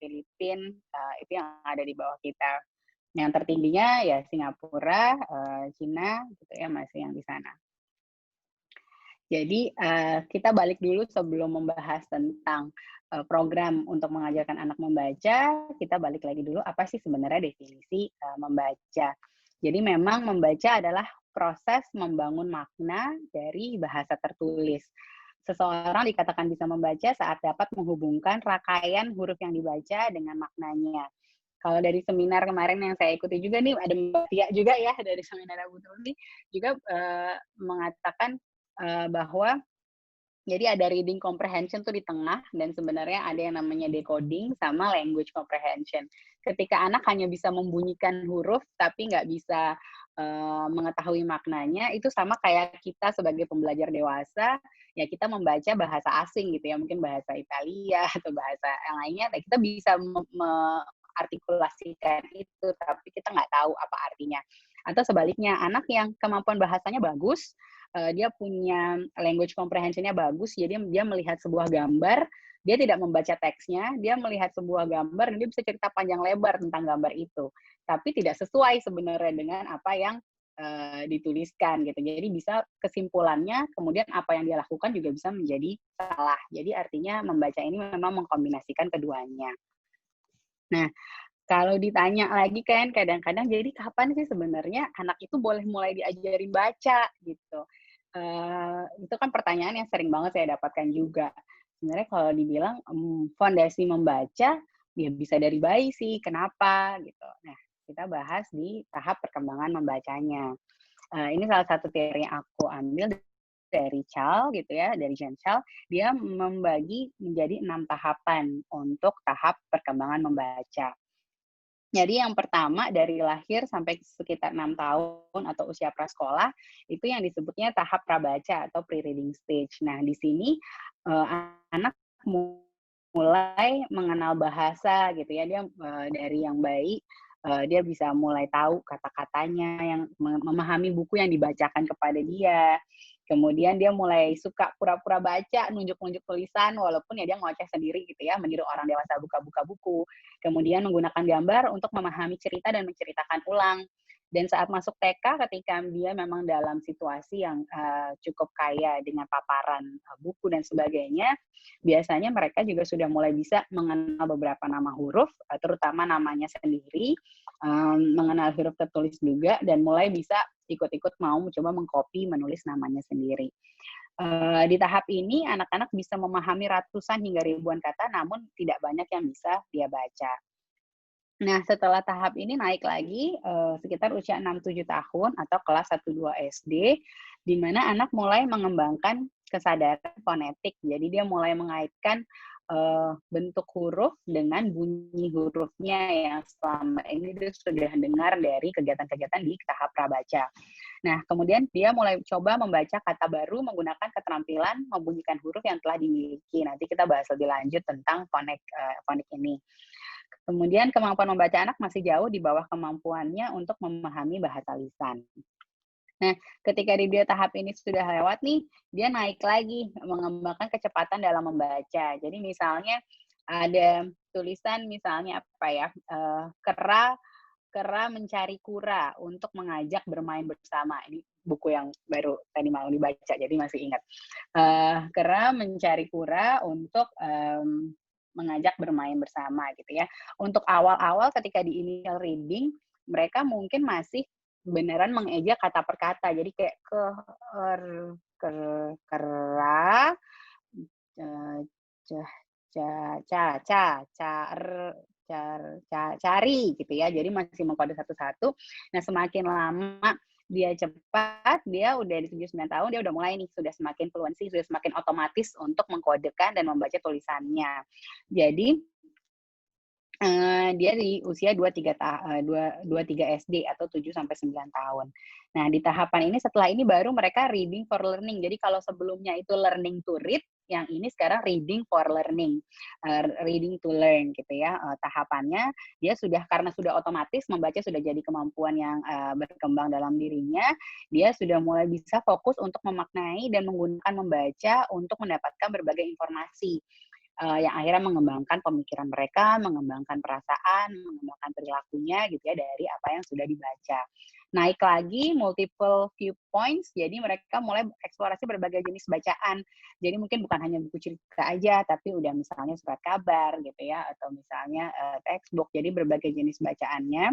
Filipina, itu yang ada di bawah kita. Yang tertingginya ya Singapura, Cina gitu ya, masih yang di sana. Jadi, kita balik dulu sebelum membahas tentang, program untuk mengajarkan anak membaca, kita balik lagi dulu apa sih sebenarnya definisi, membaca. Jadi memang membaca adalah proses membangun makna dari bahasa tertulis. Seseorang dikatakan bisa membaca saat dapat menghubungkan rangkaian huruf yang dibaca dengan maknanya. Kalau dari seminar kemarin yang saya ikuti juga nih, ada Mbak Tia juga ya dari seminar Abu Tuli juga, mengatakan, bahwa jadi ada reading comprehension tuh di tengah dan sebenarnya ada yang namanya decoding sama language comprehension. Ketika anak hanya bisa membunyikan huruf tapi nggak bisa, mengetahui maknanya, itu sama kayak kita sebagai pembelajar dewasa, ya kita membaca bahasa asing gitu ya, mungkin bahasa Italia atau bahasa yang lainnya, ya kita bisa artikulasikan itu, tapi kita nggak tahu apa artinya. Atau sebaliknya, anak yang kemampuan bahasanya bagus, dia punya language comprehension-nya bagus, jadi dia melihat sebuah gambar, dia tidak membaca teksnya, dia melihat sebuah gambar, dan dia bisa cerita panjang lebar tentang gambar itu. Tapi tidak sesuai sebenarnya dengan apa yang dituliskan gitu. Jadi bisa kesimpulannya, kemudian apa yang dia lakukan juga bisa menjadi salah. Jadi artinya membaca ini memang mengkombinasikan keduanya. Nah, kalau ditanya lagi kan kadang-kadang, jadi kapan sih sebenarnya anak itu boleh mulai diajarin baca gitu? Itu kan pertanyaan yang sering banget saya dapatkan juga. Sebenarnya kalau dibilang, fondasi membaca, ya bisa dari bayi sih, kenapa gitu. Nah, kita bahas di tahap perkembangan membacanya. Ini salah satu teori yang aku ambil dari Charles gitu ya, dari Jean Charles, dia membagi menjadi 6 tahapan untuk tahap perkembangan membaca. Jadi yang pertama dari lahir sampai sekitar 6 tahun atau usia prasekolah, itu yang disebutnya tahap prabaca atau pre-reading stage. Nah, di sini, anak mulai mengenal bahasa gitu ya, dia, dari yang bayi, dia bisa mulai tahu kata-katanya, yang memahami buku yang dibacakan kepada dia. Kemudian dia mulai suka pura-pura baca, nunjuk-nunjuk tulisan, walaupun ya dia ngoceh sendiri gitu ya, meniru orang dewasa buka-buka buku. Kemudian menggunakan gambar untuk memahami cerita dan menceritakan ulang. Dan saat masuk TK ketika dia memang dalam situasi yang, cukup kaya dengan paparan, buku dan sebagainya, biasanya mereka juga sudah mulai bisa mengenal beberapa nama huruf, terutama namanya sendiri, mengenal huruf tertulis juga, dan mulai bisa ikut-ikut mau mencoba mengcopy, menulis namanya sendiri. Di tahap ini anak-anak bisa memahami ratusan hingga ribuan kata, namun tidak banyak yang bisa dia baca. Nah, setelah tahap ini naik lagi, sekitar usia 6-7 tahun atau kelas 1-2 SD, di mana anak mulai mengembangkan kesadaran fonetik. Jadi dia mulai mengaitkan, bentuk huruf dengan bunyi hurufnya yang selama ini dia sudah dengar dari kegiatan-kegiatan di tahap prabaca. Nah, kemudian dia mulai coba membaca kata baru menggunakan keterampilan membunyikan huruf yang telah dimiliki. Nanti kita bahas lebih lanjut tentang fonik ini. Kemudian kemampuan membaca anak masih jauh di bawah kemampuannya untuk memahami bahasa lisan. Nah, ketika di dia tahap ini sudah lewat nih, dia naik lagi mengembangkan kecepatan dalam membaca. Jadi misalnya ada tulisan misalnya apa ya, kera kera mencari kura untuk mengajak bermain bersama. Ini buku yang baru tadi malam dibaca, jadi masih ingat. Kera mencari kura untuk, mengajak bermain bersama gitu ya. Untuk awal-awal ketika di initial reading, mereka mungkin masih beneran mengeja kata per kata. Jadi kayak kera, eee, cah ca ca ca car cari gitu ya. Jadi masih mengkode satu-satu. Nah, semakin lama dia cepat, dia udah di 7, 9 tahun, dia udah mulai nih, sudah semakin fluensi, sudah semakin otomatis untuk mengkodekan dan membaca tulisannya. Jadi, dia di usia 2, 3 SD atau 7 sampai 9 tahun. Nah, di tahapan ini setelah ini baru mereka reading for learning. Jadi kalau sebelumnya itu learning to read, yang ini sekarang reading for learning, reading to learn gitu ya, tahapannya. Dia sudah karena sudah otomatis membaca sudah jadi kemampuan yang, berkembang dalam dirinya, dia sudah mulai bisa fokus untuk memaknai dan menggunakan membaca untuk mendapatkan berbagai informasi. yang akhirnya mengembangkan pemikiran mereka, mengembangkan perasaan, mengembangkan perilakunya gitu ya dari apa yang sudah dibaca. Naik lagi multiple viewpoints, jadi mereka mulai eksplorasi berbagai jenis bacaan. Jadi mungkin bukan hanya buku cerita aja, tapi udah misalnya surat kabar gitu ya, atau misalnya textbook, jadi berbagai jenis bacaannya.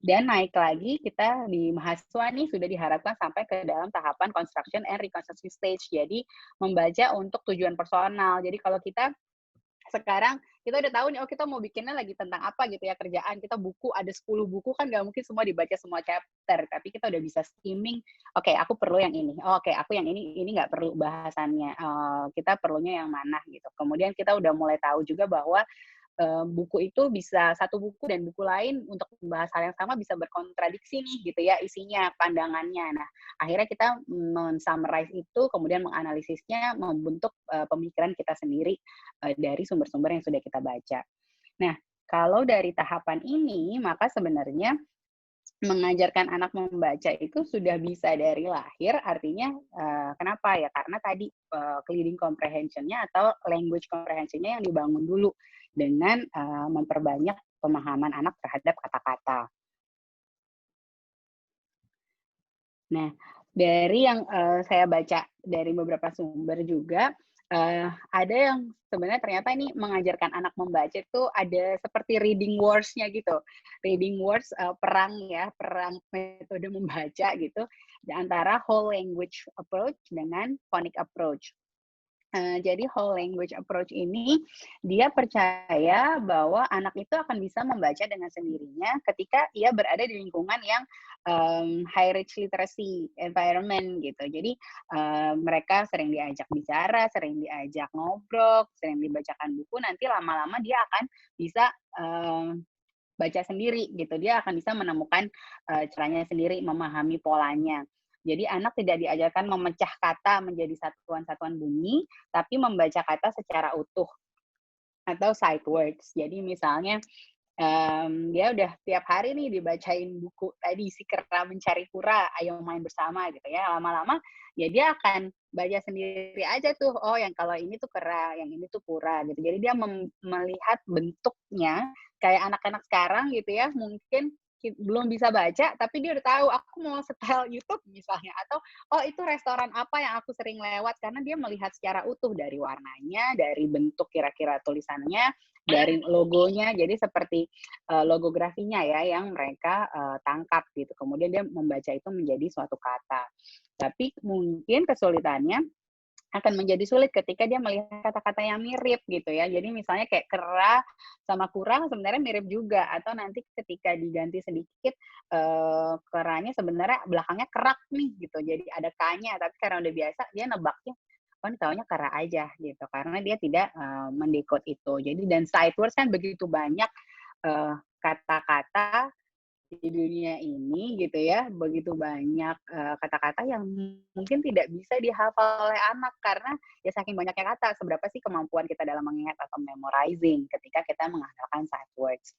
Dan naik lagi kita di mahasiswa nih sudah diharapkan sampai ke dalam tahapan construction and reconstruction stage. Jadi membaca untuk tujuan personal. Jadi kalau kita sekarang kita udah tahu nih, oh kita mau bikinnya lagi tentang apa gitu ya kerjaan. Kita buku, ada 10 buku kan nggak mungkin semua dibaca semua chapter. Tapi kita udah bisa skimming, oke aku perlu yang ini. Oh, oke aku yang ini nggak perlu bahasannya. Kita perlunya yang mana gitu. Kemudian kita udah mulai tahu juga bahwa buku itu bisa satu buku dan buku lain untuk membahas hal yang sama bisa berkontradiksi nih gitu ya isinya, pandangannya. Nah, akhirnya kita men-summarize itu, kemudian menganalisisnya, membentuk pemikiran kita sendiri dari sumber-sumber yang sudah kita baca. Nah, kalau dari tahapan ini, maka sebenarnya mengajarkan anak membaca itu sudah bisa dari lahir, artinya kenapa ya? Karena tadi reading comprehension-nya atau language comprehension-nya yang dibangun dulu dengan memperbanyak pemahaman anak terhadap kata-kata. Nah, dari yang saya baca dari beberapa sumber juga, ada yang sebenarnya ternyata ini mengajarkan anak membaca itu ada seperti reading wars-nya gitu. Reading wars, perang ya, perang metode membaca gitu, di antara whole language approach dengan phonic approach. Jadi whole language approach ini, dia percaya bahwa anak itu akan bisa membaca dengan sendirinya ketika ia berada di lingkungan yang high rich literacy environment gitu. Jadi mereka sering diajak bicara, sering diajak ngobrol, sering dibacakan buku, nanti lama-lama dia akan bisa baca sendiri gitu. Dia akan bisa menemukan caranya sendiri, memahami polanya. Jadi anak tidak diajarkan memecah kata menjadi satuan-satuan bunyi, tapi membaca kata secara utuh atau sight words. Jadi misalnya dia udah tiap hari nih dibacain buku tadi Si Kera Mencari Kura, Ayo Main Bersama gitu ya. Lama-lama ya dia akan baca sendiri aja tuh, oh yang kalau ini tuh kera, yang ini tuh kura gitu. Jadi dia melihat bentuknya kayak anak-anak sekarang gitu ya, mungkin belum bisa baca, tapi dia udah tahu aku mau setel YouTube misalnya, atau oh itu restoran apa yang aku sering lewat, karena dia melihat secara utuh dari warnanya, dari bentuk kira-kira tulisannya, dari logonya, jadi seperti logografinya ya yang mereka tangkap gitu. Kemudian dia membaca itu menjadi suatu kata. Tapi mungkin kesulitannya akan menjadi sulit ketika dia melihat kata-kata yang mirip gitu ya. Jadi misalnya kayak kera sama kura sebenarnya mirip juga, atau nanti ketika diganti sedikit keranya sebenarnya belakangnya kerak nih gitu. Jadi ada k-nya, tapi karena udah biasa dia nebaknya kan taunya kera aja gitu karena dia tidak mendekode itu. Jadi dan sight words kan begitu banyak kata-kata di dunia ini gitu ya, begitu banyak kata-kata yang mungkin tidak bisa dihafal oleh anak karena ya saking banyaknya kata. Seberapa sih kemampuan kita dalam mengingat atau memorizing ketika kita mengandalkan sight words.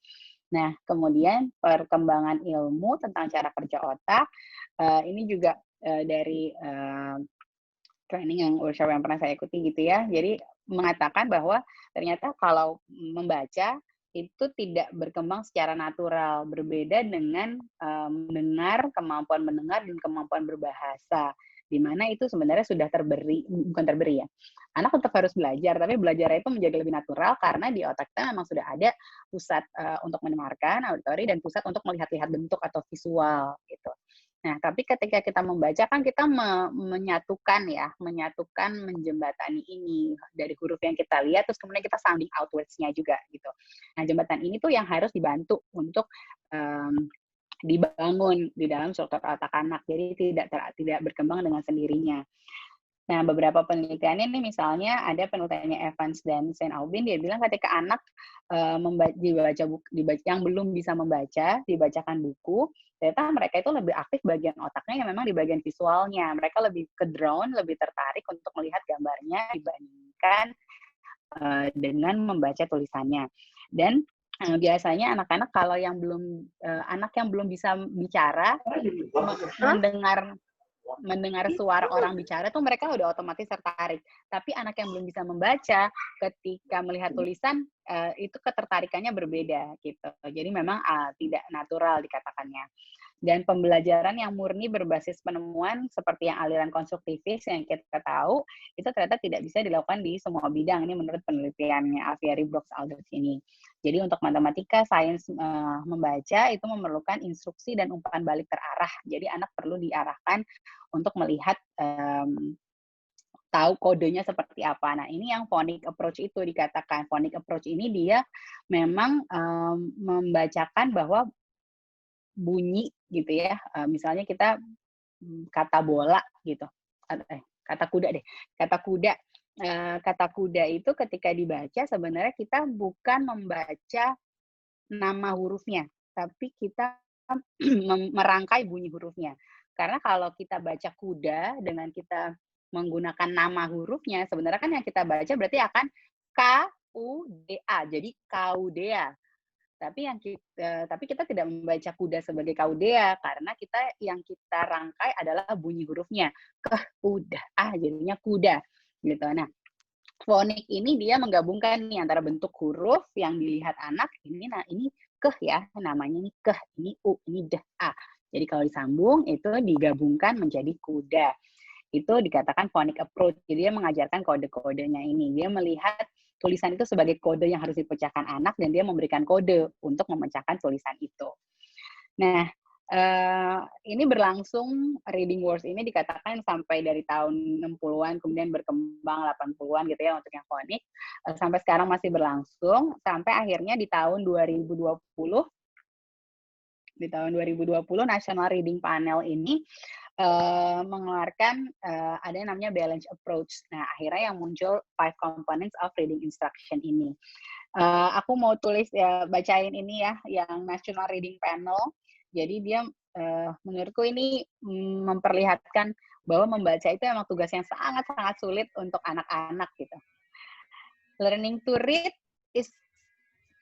Nah, kemudian perkembangan ilmu tentang cara kerja otak ini juga dari training yang workshop yang pernah saya ikuti gitu ya. Jadi mengatakan bahwa ternyata kalau membaca itu tidak berkembang secara natural, berbeda dengan kemampuan mendengar dan kemampuan berbahasa, di mana itu sebenarnya sudah bukan terberi ya. Anak tetap harus belajar, tapi belajar itu menjadi lebih natural karena di otak kita memang sudah ada pusat untuk mendengarkan, auditori, dan pusat untuk melihat-lihat bentuk atau visual gitu. Nah, tapi ketika kita membaca kan kita menyatukan, menjembatani ini dari huruf yang kita lihat, terus kemudian kita sounding outwards-nya juga gitu. Nah, jembatan ini tuh yang harus dibantu untuk dibangun di dalam struktur otak anak, jadi tidak berkembang dengan sendirinya. Nah, beberapa penelitian ini misalnya ada penelitiannya Evans dan Saint Aubin, dia bilang ketika anak yang belum bisa membaca, dibacakan buku, ternyata mereka itu lebih aktif bagian otaknya yang memang di bagian visualnya. Mereka lebih ke drawn, lebih tertarik untuk melihat gambarnya dibandingkan dengan membaca tulisannya. Dan biasanya anak-anak kalau yang belum bisa bicara, mendengar mendengar suara orang bicara tuh mereka udah otomatis tertarik. Tapi anak yang belum bisa membaca, ketika melihat tulisan, itu ketertarikannya berbeda gitu. Jadi memang tidak natural dikatakannya. Dan pembelajaran yang murni berbasis penemuan seperti yang aliran konstruktivis yang kita tahu, itu ternyata tidak bisa dilakukan di semua bidang. Ini menurut penelitiannya Aviary Brooks Aldous ini. Jadi untuk matematika, sains membaca itu memerlukan instruksi dan umpan balik terarah. Jadi anak perlu diarahkan untuk melihat tahu kodenya seperti apa. Nah, ini yang phonic approach itu dikatakan. Phonic approach ini dia memang membacakan bahwa bunyi gitu ya, misalnya kita kata bola gitu, kata kuda deh, kata kuda itu ketika dibaca sebenarnya kita bukan membaca nama hurufnya, tapi kita merangkai bunyi hurufnya. Karena kalau kita baca kuda dengan kita menggunakan nama hurufnya, sebenarnya kan yang kita baca berarti akan K-U-D-A, jadi kaudea. Tapi kita tidak membaca kuda sebagai kaudea karena yang kita rangkai adalah bunyi hurufnya. Udah, jadinya kuda gitu. Nah, fonik ini dia menggabungkan nih antara bentuk huruf yang dilihat anak ini ya, namanya ini ini u, ini a. Jadi kalau disambung itu digabungkan menjadi kuda. Itu dikatakan phonic approach. Jadi dia mengajarkan kode-kodenya ini. Dia melihat tulisan itu sebagai kode yang harus dipecahkan anak dan dia memberikan kode untuk memecahkan tulisan itu. Nah, ini berlangsung reading words ini dikatakan sampai dari tahun 60-an kemudian berkembang 80-an gitu ya untuk yang phonic. Sampai sekarang masih berlangsung sampai akhirnya di tahun 2020 National Reading Panel ini mengeluarkan ada yang namanya balance approach. Nah, akhirnya yang muncul 5 components of reading instruction ini. Aku mau bacain ini ya, yang National Reading Panel. Jadi dia menurutku ini memperlihatkan bahwa membaca itu emang tugas yang sangat-sangat sulit untuk anak-anak gitu. Learning to read is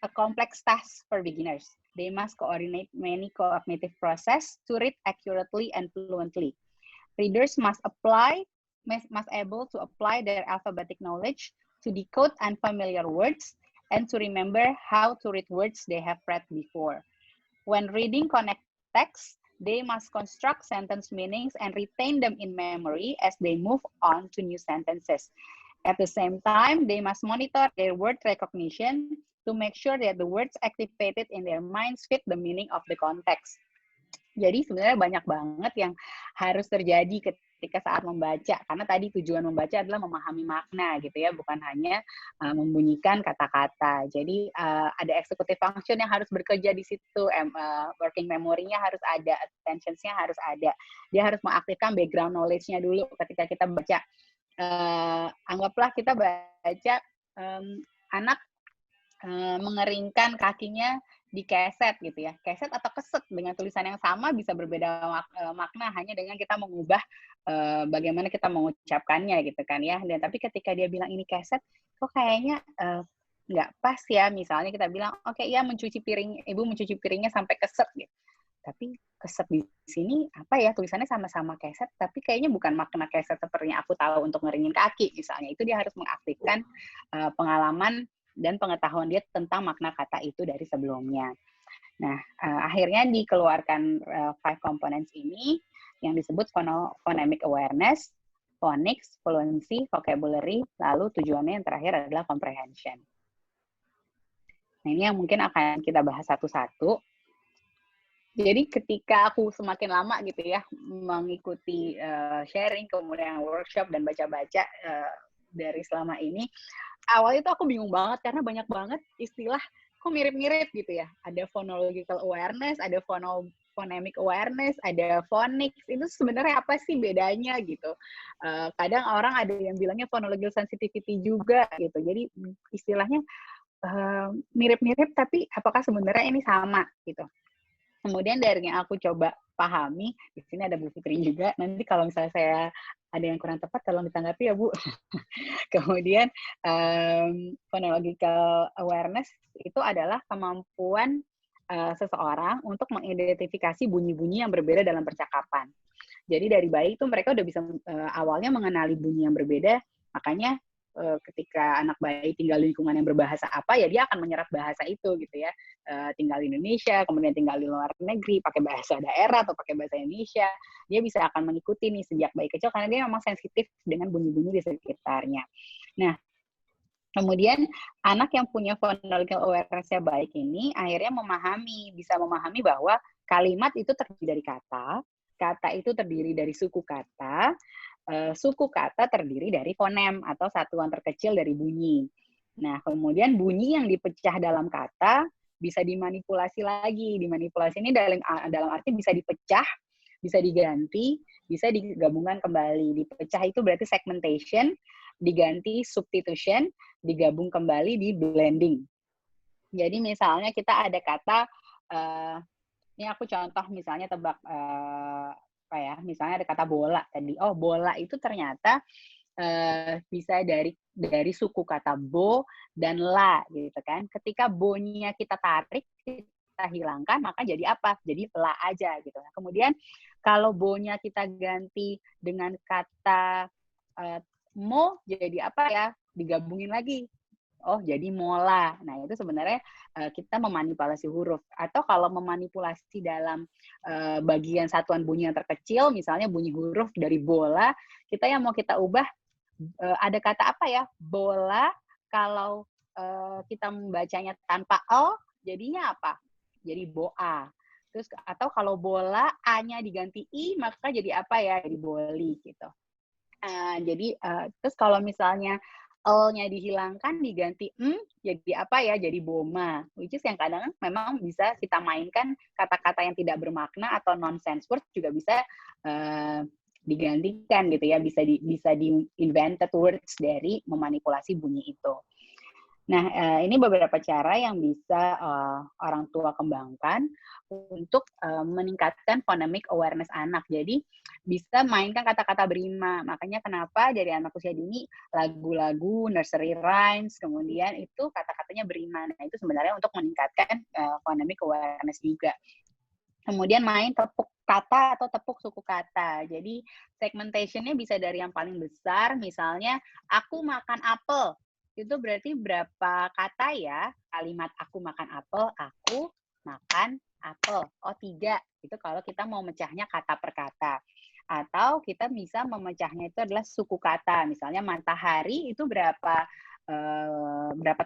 a complex task for beginners. They must coordinate many cognitive processes to read accurately and fluently. Readers must able to apply their alphabetic knowledge to decode unfamiliar words and to remember how to read words they have read before. When reading connect text, they must construct sentence meanings and retain them in memory as they move on to new sentences. At the same time, they must monitor their word recognition to make sure that the words activated in their minds fit the meaning of the context. Jadi sebenarnya banyak banget yang harus terjadi ketika saat membaca, karena tadi tujuan membaca adalah memahami makna gitu ya, bukan hanya membunyikan kata-kata. Jadi ada executive function yang harus bekerja di situ, working memory-nya harus ada, attention-nya harus ada. Dia harus mengaktifkan background knowledge-nya dulu ketika kita baca. Anggaplah kita baca anak mengeringkan kakinya di keset gitu ya. Keset atau keset dengan tulisan yang sama bisa berbeda makna hanya dengan kita mengubah bagaimana kita mengucapkannya gitu kan ya. Dan tapi ketika dia bilang ini keset, kok kayaknya nggak pas ya. Misalnya kita bilang, oke, ya ibu mencuci piringnya sampai keset gitu. Tapi keset di sini apa ya, tulisannya sama-sama keset, tapi kayaknya bukan makna keset seperti yang aku tahu untuk ngeringin kaki misalnya. Itu dia harus mengaktifkan pengalaman dan pengetahuan dia tentang makna kata itu dari sebelumnya. Nah, akhirnya dikeluarkan 5 components ini yang disebut phonemic awareness, phonics, fluency, vocabulary, lalu tujuannya yang terakhir adalah comprehension. Nah, ini yang mungkin akan kita bahas satu-satu. Jadi ketika aku semakin lama gitu ya mengikuti sharing, kemudian workshop dan baca-baca dari selama ini, awalnya tuh aku bingung banget karena banyak banget istilah kok mirip-mirip gitu ya. Ada phonological awareness, ada phonemic awareness, ada phonics. Itu sebenarnya apa sih bedanya gitu. Kadang orang ada yang bilangnya phonological sensitivity juga gitu. Jadi istilahnya mirip-mirip tapi apakah sebenarnya ini sama gitu. Kemudian dari yang aku coba pahami, di sini ada Bu Fitri juga, nanti kalau misalnya saya ada yang kurang tepat, tolong ditanggapi ya Bu. Kemudian, phonological awareness itu adalah kemampuan seseorang untuk mengidentifikasi bunyi-bunyi yang berbeda dalam percakapan. Jadi dari bayi itu mereka udah bisa awalnya mengenali bunyi yang berbeda, makanya ketika anak bayi tinggal di lingkungan yang berbahasa apa, ya dia akan menyerap bahasa itu gitu ya. Tinggal di Indonesia, kemudian tinggal di luar negeri, pakai bahasa daerah atau pakai bahasa Indonesia, dia bisa akan mengikuti nih sejak bayi kecil karena dia memang sensitif dengan bunyi-bunyi di sekitarnya. Nah, kemudian anak yang punya phonological awareness-nya baik ini akhirnya bisa memahami bahwa kalimat itu terdiri dari kata, kata itu terdiri dari suku kata terdiri dari fonem atau satuan terkecil dari bunyi. Nah, kemudian bunyi yang dipecah dalam kata bisa dimanipulasi lagi. Dimanipulasi ini dalam arti bisa dipecah, bisa diganti, bisa digabungkan kembali. Dipecah itu berarti segmentation, diganti substitution, digabung kembali di blending. Jadi misalnya kita ada kata, ini aku contoh misalnya tebak apa ya? Misalnya ada kata bola tadi. Oh, bola itu ternyata bisa dari suku kata bo dan la gitu kan. Ketika bo-nya kita tarik, kita hilangkan, maka jadi apa? Jadi la aja gitu. Nah, kemudian kalau bo-nya kita ganti dengan kata mo, jadi apa ya? Digabungin lagi. Oh, jadi mola. Nah, itu sebenarnya kita memanipulasi huruf. Atau kalau memanipulasi dalam bagian satuan bunyi yang terkecil, misalnya bunyi huruf dari bola, yang mau kita ubah, ada kata apa ya? Bola, kalau kita membacanya tanpa o, jadinya apa? Jadi boa. Terus atau kalau bola, a-nya diganti i, maka jadi apa ya? Jadi boli gitu. Jadi terus kalau misalnya L-nya dihilangkan diganti jadi apa ya? Jadi boma. Which is yang kadang memang bisa kita mainkan kata-kata yang tidak bermakna atau nonsense word juga bisa digantikan gitu ya, bisa di invented words dari memanipulasi bunyi itu. Nah, ini beberapa cara yang bisa orang tua kembangkan untuk meningkatkan phonemic awareness anak. Jadi bisa mainkan kata-kata berima. Makanya kenapa dari anak usia dini lagu-lagu, nursery rhymes, kemudian itu kata-katanya berima. Nah, itu sebenarnya untuk meningkatkan phonemic awareness juga. Kemudian main tepuk kata atau tepuk suku kata. Jadi segmentation-nya bisa dari yang paling besar, misalnya aku makan apel. Itu berarti berapa kata ya? Kalimat aku makan apel, aku makan apel. Oh, 3. Itu kalau kita mau mecahnya kata per kata. Atau kita bisa memecahnya itu adalah suku kata. Misalnya matahari itu berapa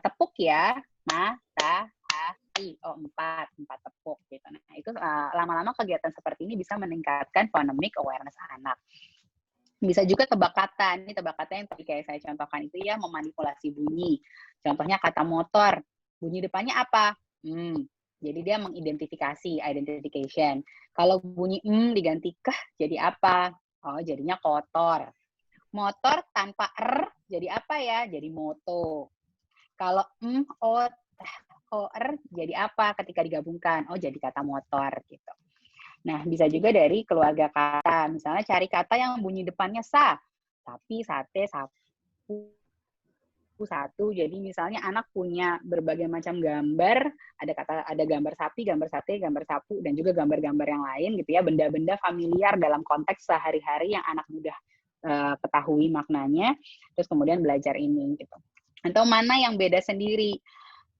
tepuk ya? Matahari. Oh, 4 tepuk gitu. Nah, itu lama-lama kegiatan seperti ini bisa meningkatkan phonemic awareness anak. Bisa juga tebak kata. Ini tebak kata yang tadi kayak saya contohkan itu ya, memanipulasi bunyi. Contohnya kata motor. Bunyi depannya apa? Jadi dia mengidentifikasi, identification. Kalau bunyi diganti keh, jadi apa? Oh, jadinya kotor. Motor tanpa jadi apa ya? Jadi moto. Kalau jadi apa ketika digabungkan? Oh, jadi kata motor gitu. Nah, bisa juga dari keluarga kata. Misalnya cari kata yang bunyi depannya sa. Sapi, sate, sapu, satu. Jadi misalnya anak punya berbagai macam gambar, ada gambar sapi, gambar sate, gambar sapu, dan juga gambar-gambar yang lain gitu ya, benda-benda familiar dalam konteks sehari-hari yang anak mudah ketahui maknanya, terus kemudian belajar ini gitu. Atau mana yang beda sendiri?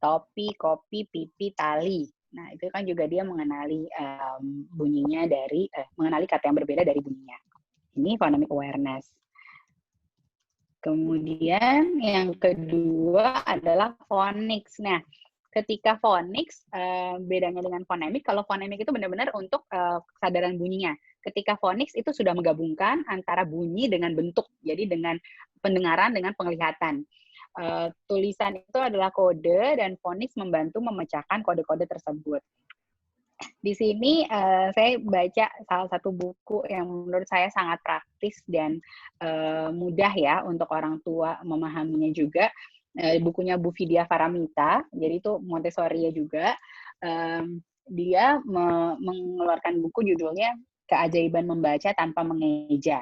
Topi, kopi, pipi, tali. Nah, itu kan juga dia mengenali bunyinya mengenali kata yang berbeda dari bunyinya. Ini phonemic awareness. Kemudian yang kedua adalah phonics. Nah, ketika phonics, bedanya dengan phonemic, kalau phonemic itu benar-benar untuk kesadaran bunyinya. Ketika phonics itu sudah menggabungkan antara bunyi dengan bentuk, jadi dengan pendengaran dengan penglihatan. Tulisan itu adalah kode dan phonics membantu memecahkan kode-kode tersebut. Di sini saya baca salah satu buku yang menurut saya sangat praktis dan mudah ya untuk orang tua memahaminya juga. Bukunya Bu Vidya Paramita, jadi itu Montessori juga. Dia mengeluarkan buku judulnya Keajaiban Membaca Tanpa Mengeja.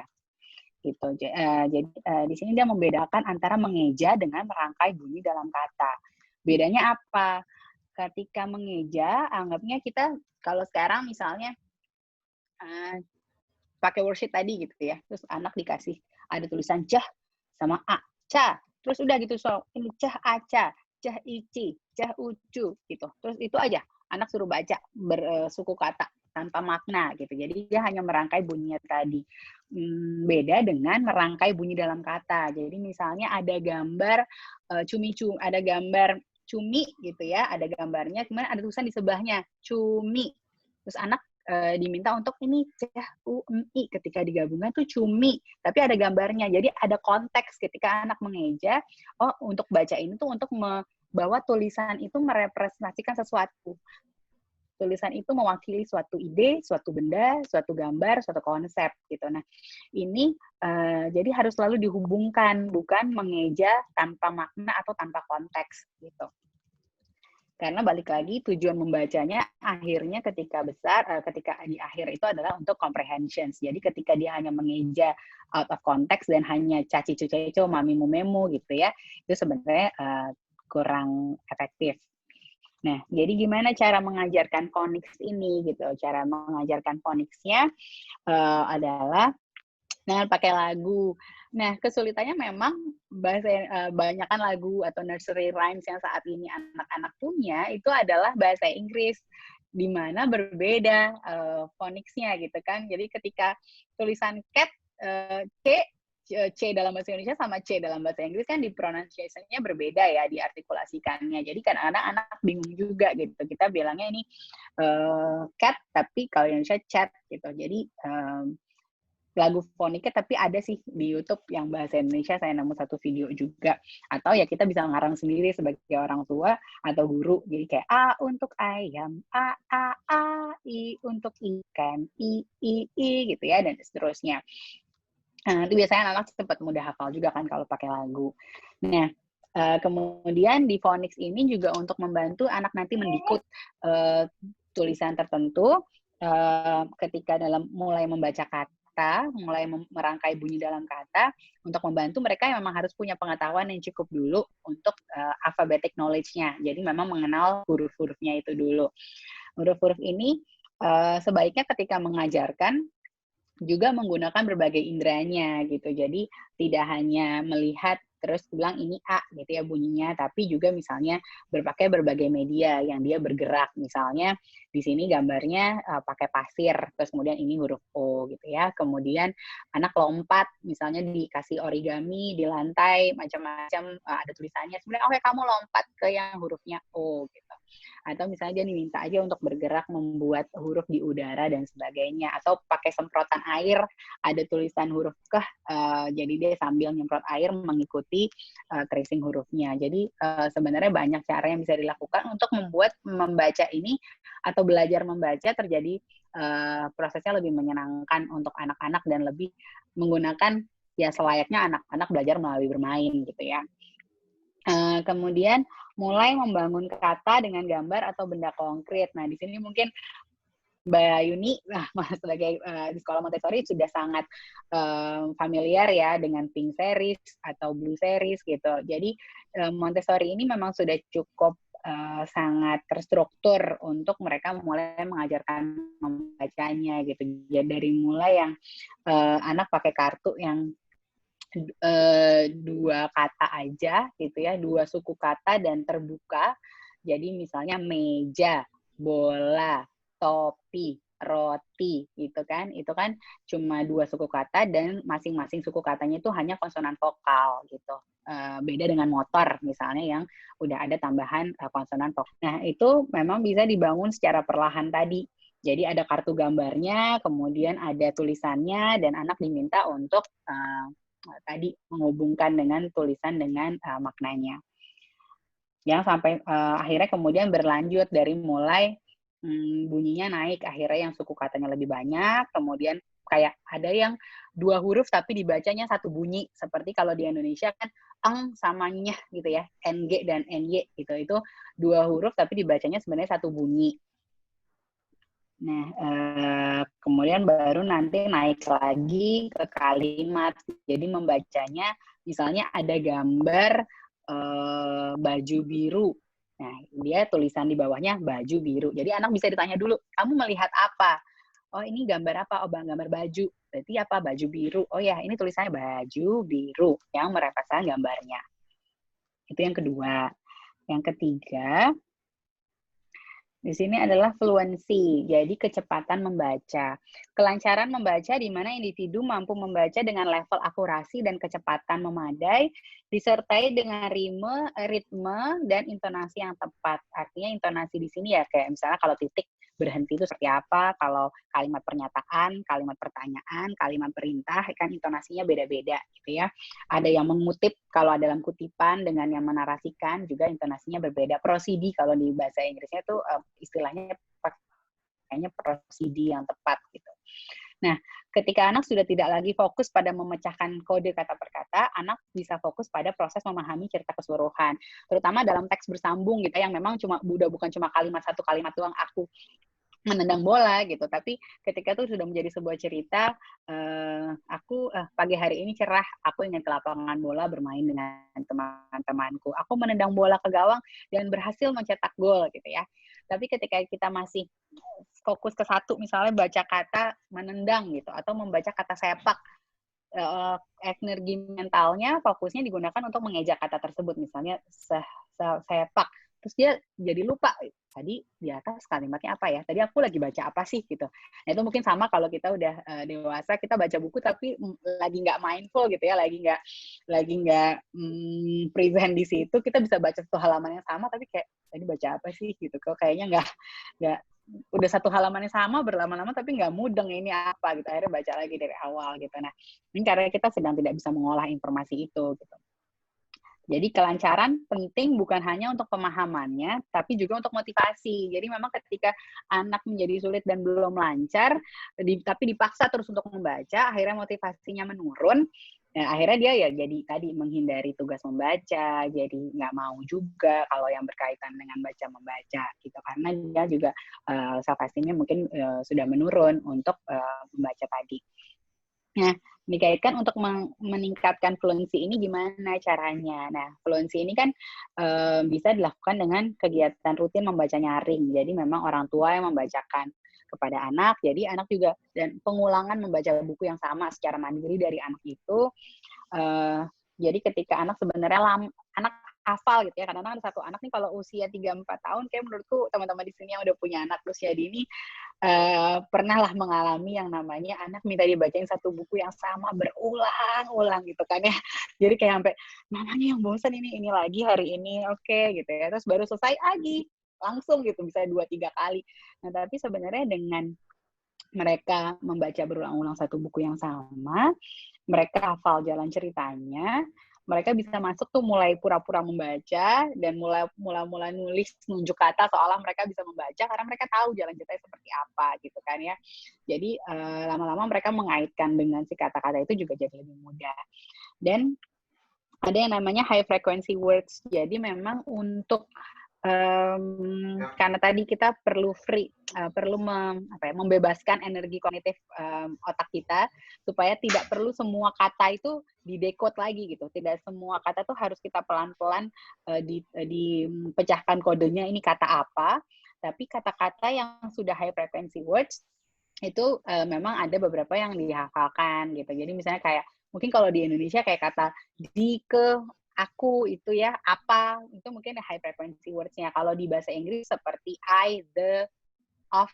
Gitu. Jadi di sini dia membedakan antara mengeja dengan merangkai bunyi dalam kata. Bedanya apa? Ketika mengeja, anggapnya kita kalau sekarang misalnya pakai worksheet tadi gitu ya. Terus anak dikasih ada tulisan cah sama a, ca. Terus udah gitu, so ini cah aca, cah ici, cah ucu gitu. Terus itu aja anak suruh baca bersuku kata tanpa makna gitu. Jadi dia hanya merangkai bunyinya tadi. Beda dengan merangkai bunyi dalam kata. Jadi misalnya ada gambar cumi-cumi, ada gambar cumi gitu ya, ada gambarnya, kemudian ada tulisan di sebelahnya cumi. Terus anak diminta untuk ini cumi, ketika digabungkan tuh cumi, tapi ada gambarnya. Jadi ada konteks ketika anak mengeja, oh untuk baca ini tuh untuk bahwa tulisan itu merepresentasikan sesuatu. Tulisan itu mewakili suatu ide, suatu benda, suatu gambar, suatu konsep gitu. Nah, ini jadi harus selalu dihubungkan, bukan mengeja tanpa makna atau tanpa konteks gitu. Karena balik lagi tujuan membacanya akhirnya ketika besar, ketika di akhir itu adalah untuk comprehension. Jadi ketika dia hanya mengeja out of context dan hanya caci cuceco, mami mumemu gitu ya, itu sebenarnya kurang efektif. Nah, jadi gimana cara mengajarkan phonics ini gitu? Cara mengajarkan phonicsnya adalah dengan pakai lagu. Nah, kesulitannya memang banyakkan lagu atau nursery rhymes yang saat ini anak-anak punya itu adalah bahasa Inggris, di mana berbeda phonics-nya gitu kan. Jadi ketika tulisan cat C dalam bahasa Indonesia sama C dalam bahasa Inggris kan di pronunciation-nya berbeda ya, diartikulasikannya. Jadi kadang-kadang anak bingung juga gitu. Kita bilangnya ini cat, tapi kalau Indonesia chat gitu. Jadi lagu foniknya, tapi ada sih di YouTube yang bahasa Indonesia, saya nemu satu video juga. Atau ya kita bisa ngarang sendiri sebagai orang tua atau guru. Jadi kayak A untuk ayam, A, I untuk ikan, I gitu ya, dan seterusnya. Nah, itu biasanya anak cepat mudah hafal juga kan kalau pakai lagu. Nah, kemudian di phonics ini juga untuk membantu anak nanti mendikut tulisan tertentu ketika dalam mulai membaca kata, mulai merangkai bunyi dalam kata, untuk membantu mereka yang memang harus punya pengetahuan yang cukup dulu untuk alphabetic knowledge-nya. Jadi memang mengenal huruf-hurufnya itu dulu. Huruf-huruf ini sebaiknya ketika mengajarkan juga menggunakan berbagai inderanya gitu. Jadi tidak hanya melihat terus bilang ini A gitu ya bunyinya, tapi juga misalnya berpakai berbagai media yang dia bergerak. Misalnya di sini gambarnya pakai pasir, terus kemudian ini huruf O gitu ya. Kemudian anak lompat, misalnya dikasih origami di lantai macam-macam, ada tulisannya. Sebenarnya oke, kamu lompat ke yang hurufnya O gitu. Atau misalnya dia diminta aja untuk bergerak membuat huruf di udara dan sebagainya. Atau pakai semprotan air, ada tulisan huruf keh, jadi dia sambil nyemprot air mengikuti tracing hurufnya. Jadi sebenarnya banyak cara yang bisa dilakukan untuk membuat membaca ini atau belajar membaca terjadi prosesnya lebih menyenangkan untuk anak-anak dan lebih menggunakan ya selayaknya anak-anak belajar melalui bermain gitu ya. Kemudian mulai membangun kata dengan gambar atau benda konkret. Nah, di sini mungkin Mbak Yuni sebagai di sekolah Montessori sudah sangat familiar ya dengan Pink Series atau Blue Series gitu. Jadi Montessori ini memang sudah cukup sangat terstruktur untuk mereka mulai mengajarkan membacanya gitu. Jadi dari mulai yang anak pakai kartu yang dua kata aja gitu ya, dua suku kata dan terbuka. Jadi misalnya meja, bola, topi, roti gitu kan. Itu kan cuma dua suku kata dan masing-masing suku katanya itu hanya konsonan vokal gitu. Beda dengan motor misalnya yang udah ada tambahan konsonan vokal. Nah, itu memang bisa dibangun secara perlahan tadi. Jadi ada kartu gambarnya, kemudian ada tulisannya dan anak diminta untuk tadi menghubungkan dengan tulisan dengan maknanya. Yang sampai akhirnya kemudian berlanjut dari mulai bunyinya naik, akhirnya yang suku katanya lebih banyak, kemudian kayak ada yang dua huruf tapi dibacanya satu bunyi, seperti kalau di Indonesia kan eng sama nyeh gitu ya, ng dan ny gitu, itu dua huruf tapi dibacanya sebenarnya satu bunyi. Nah, kemudian baru nanti naik lagi ke kalimat. Jadi membacanya, misalnya ada gambar baju biru. Nah, dia tulisan di bawahnya baju biru. Jadi anak bisa ditanya dulu, kamu melihat apa? oh ini gambar apa? Oh gambar baju. Berarti apa? Baju biru. Oh ya, ini tulisannya baju biru yang merepresentasikan gambarnya. Itu yang kedua. Yang ketiga, di sini adalah fluency, jadi kecepatan membaca. Kelancaran membaca di mana individu mampu membaca dengan level akurasi dan kecepatan memadai, disertai dengan ritme dan intonasi yang tepat. Artinya intonasi di sini ya kayak misalnya kalau titik berhenti itu seperti apa, kalau kalimat pernyataan, kalimat pertanyaan, kalimat perintah, kan intonasinya beda-beda gitu ya. Ada yang mengutip kalau dalam kutipan dengan yang menarasikan juga intonasinya berbeda. Prosidi kalau di bahasa Inggrisnya itu istilahnya kayaknya prosidi yang tepat gitu. Nah, ketika anak sudah tidak lagi fokus pada memecahkan kode kata per kata, anak bisa fokus pada proses memahami cerita keseluruhan. Terutama dalam teks bersambung gitu yang memang bukan cuma kalimat satu kalimat doang aku menendang bola gitu, tapi ketika itu sudah menjadi sebuah cerita, aku pagi hari ini cerah, aku ingin ke lapangan bola bermain dengan teman-temanku. Aku menendang bola ke gawang dan berhasil mencetak gol gitu ya. Tapi ketika kita masih fokus ke satu, misalnya baca kata menendang gitu, atau membaca kata sepak, energi mentalnya fokusnya digunakan untuk mengejak kata tersebut, misalnya sepak. Terus dia jadi lupa, tadi di atas kalimatnya apa ya? Tadi aku lagi baca apa sih gitu. Nah itu mungkin sama kalau kita udah dewasa, kita baca buku tapi lagi nggak mindful gitu ya, lagi nggak present di situ, kita bisa baca satu halaman yang sama tapi kayak tadi baca apa sih gitu. Kok kayaknya nggak udah satu halaman yang sama berlama-lama tapi nggak mudeng ini apa gitu. Akhirnya baca lagi dari awal gitu. Nah ini karena kita sedang tidak bisa mengolah informasi itu gitu. Jadi kelancaran penting bukan hanya untuk pemahamannya, tapi juga untuk motivasi. Jadi memang ketika anak menjadi sulit dan belum lancar, tapi dipaksa terus untuk membaca, akhirnya motivasinya menurun. Nah, akhirnya dia ya jadi tadi menghindari tugas membaca, jadi nggak mau juga kalau yang berkaitan dengan baca membaca gitu, karena dia juga self-esteem-nya mungkin sudah menurun untuk membaca tadi. Nah, dikaitkan untuk meningkatkan fluency ini gimana caranya? Nah, fluency ini kan bisa dilakukan dengan kegiatan rutin membaca nyaring. Jadi memang orang tua yang membacakan kepada anak, jadi anak juga dan pengulangan membaca buku yang sama secara mandiri dari anak itu. Jadi ketika anak sebenarnya anak hafal gitu ya, kadang-kadang ada satu anak nih kalau usia 3-4 tahun, kayak menurutku teman-teman di sini yang udah punya anak usia dini, pernah lah mengalami yang namanya anak minta dibacain satu buku yang sama berulang-ulang gitu kan ya. Jadi kayak sampai, mamanya yang bosan ini lagi hari ini, oke gitu ya. Terus baru selesai lagi, langsung gitu, bisa 2-3 kali. Nah tapi sebenarnya dengan mereka membaca berulang-ulang satu buku yang sama, mereka hafal jalan ceritanya, mereka bisa masuk tuh mulai pura-pura membaca dan mulai nulis nunjuk kata seolah mereka bisa membaca karena mereka tahu jalan ceritanya seperti apa gitu kan ya. Jadi lama-lama mereka mengaitkan dengan si kata-kata itu juga jadi lebih mudah. Dan ada yang namanya high frequency words. Jadi memang untuk karena tadi kita perlu membebaskan energi kognitif otak kita supaya tidak perlu semua kata itu didekode lagi gitu. Tidak semua kata tuh harus kita pelan-pelan dipecahkan kodenya ini kata apa. Tapi kata-kata yang sudah high frequency words itu memang ada beberapa yang dihafalkan gitu. Jadi misalnya kayak mungkin kalau di Indonesia kayak kata di ke aku itu ya, apa, itu mungkin high frequency words-nya. Kalau di bahasa Inggris seperti I, the, of,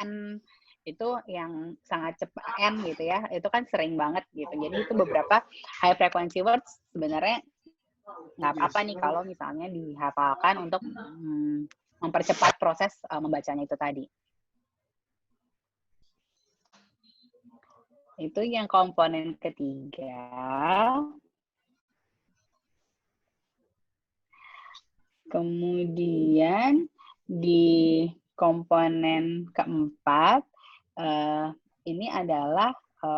and, itu yang sangat cepat, and gitu ya, itu kan sering banget gitu. Jadi itu beberapa high frequency words sebenarnya nggak apa-apa nih kalau misalnya dihafalkan untuk mempercepat proses membacanya itu tadi. Itu yang komponen ketiga. Kemudian di komponen keempat, ini adalah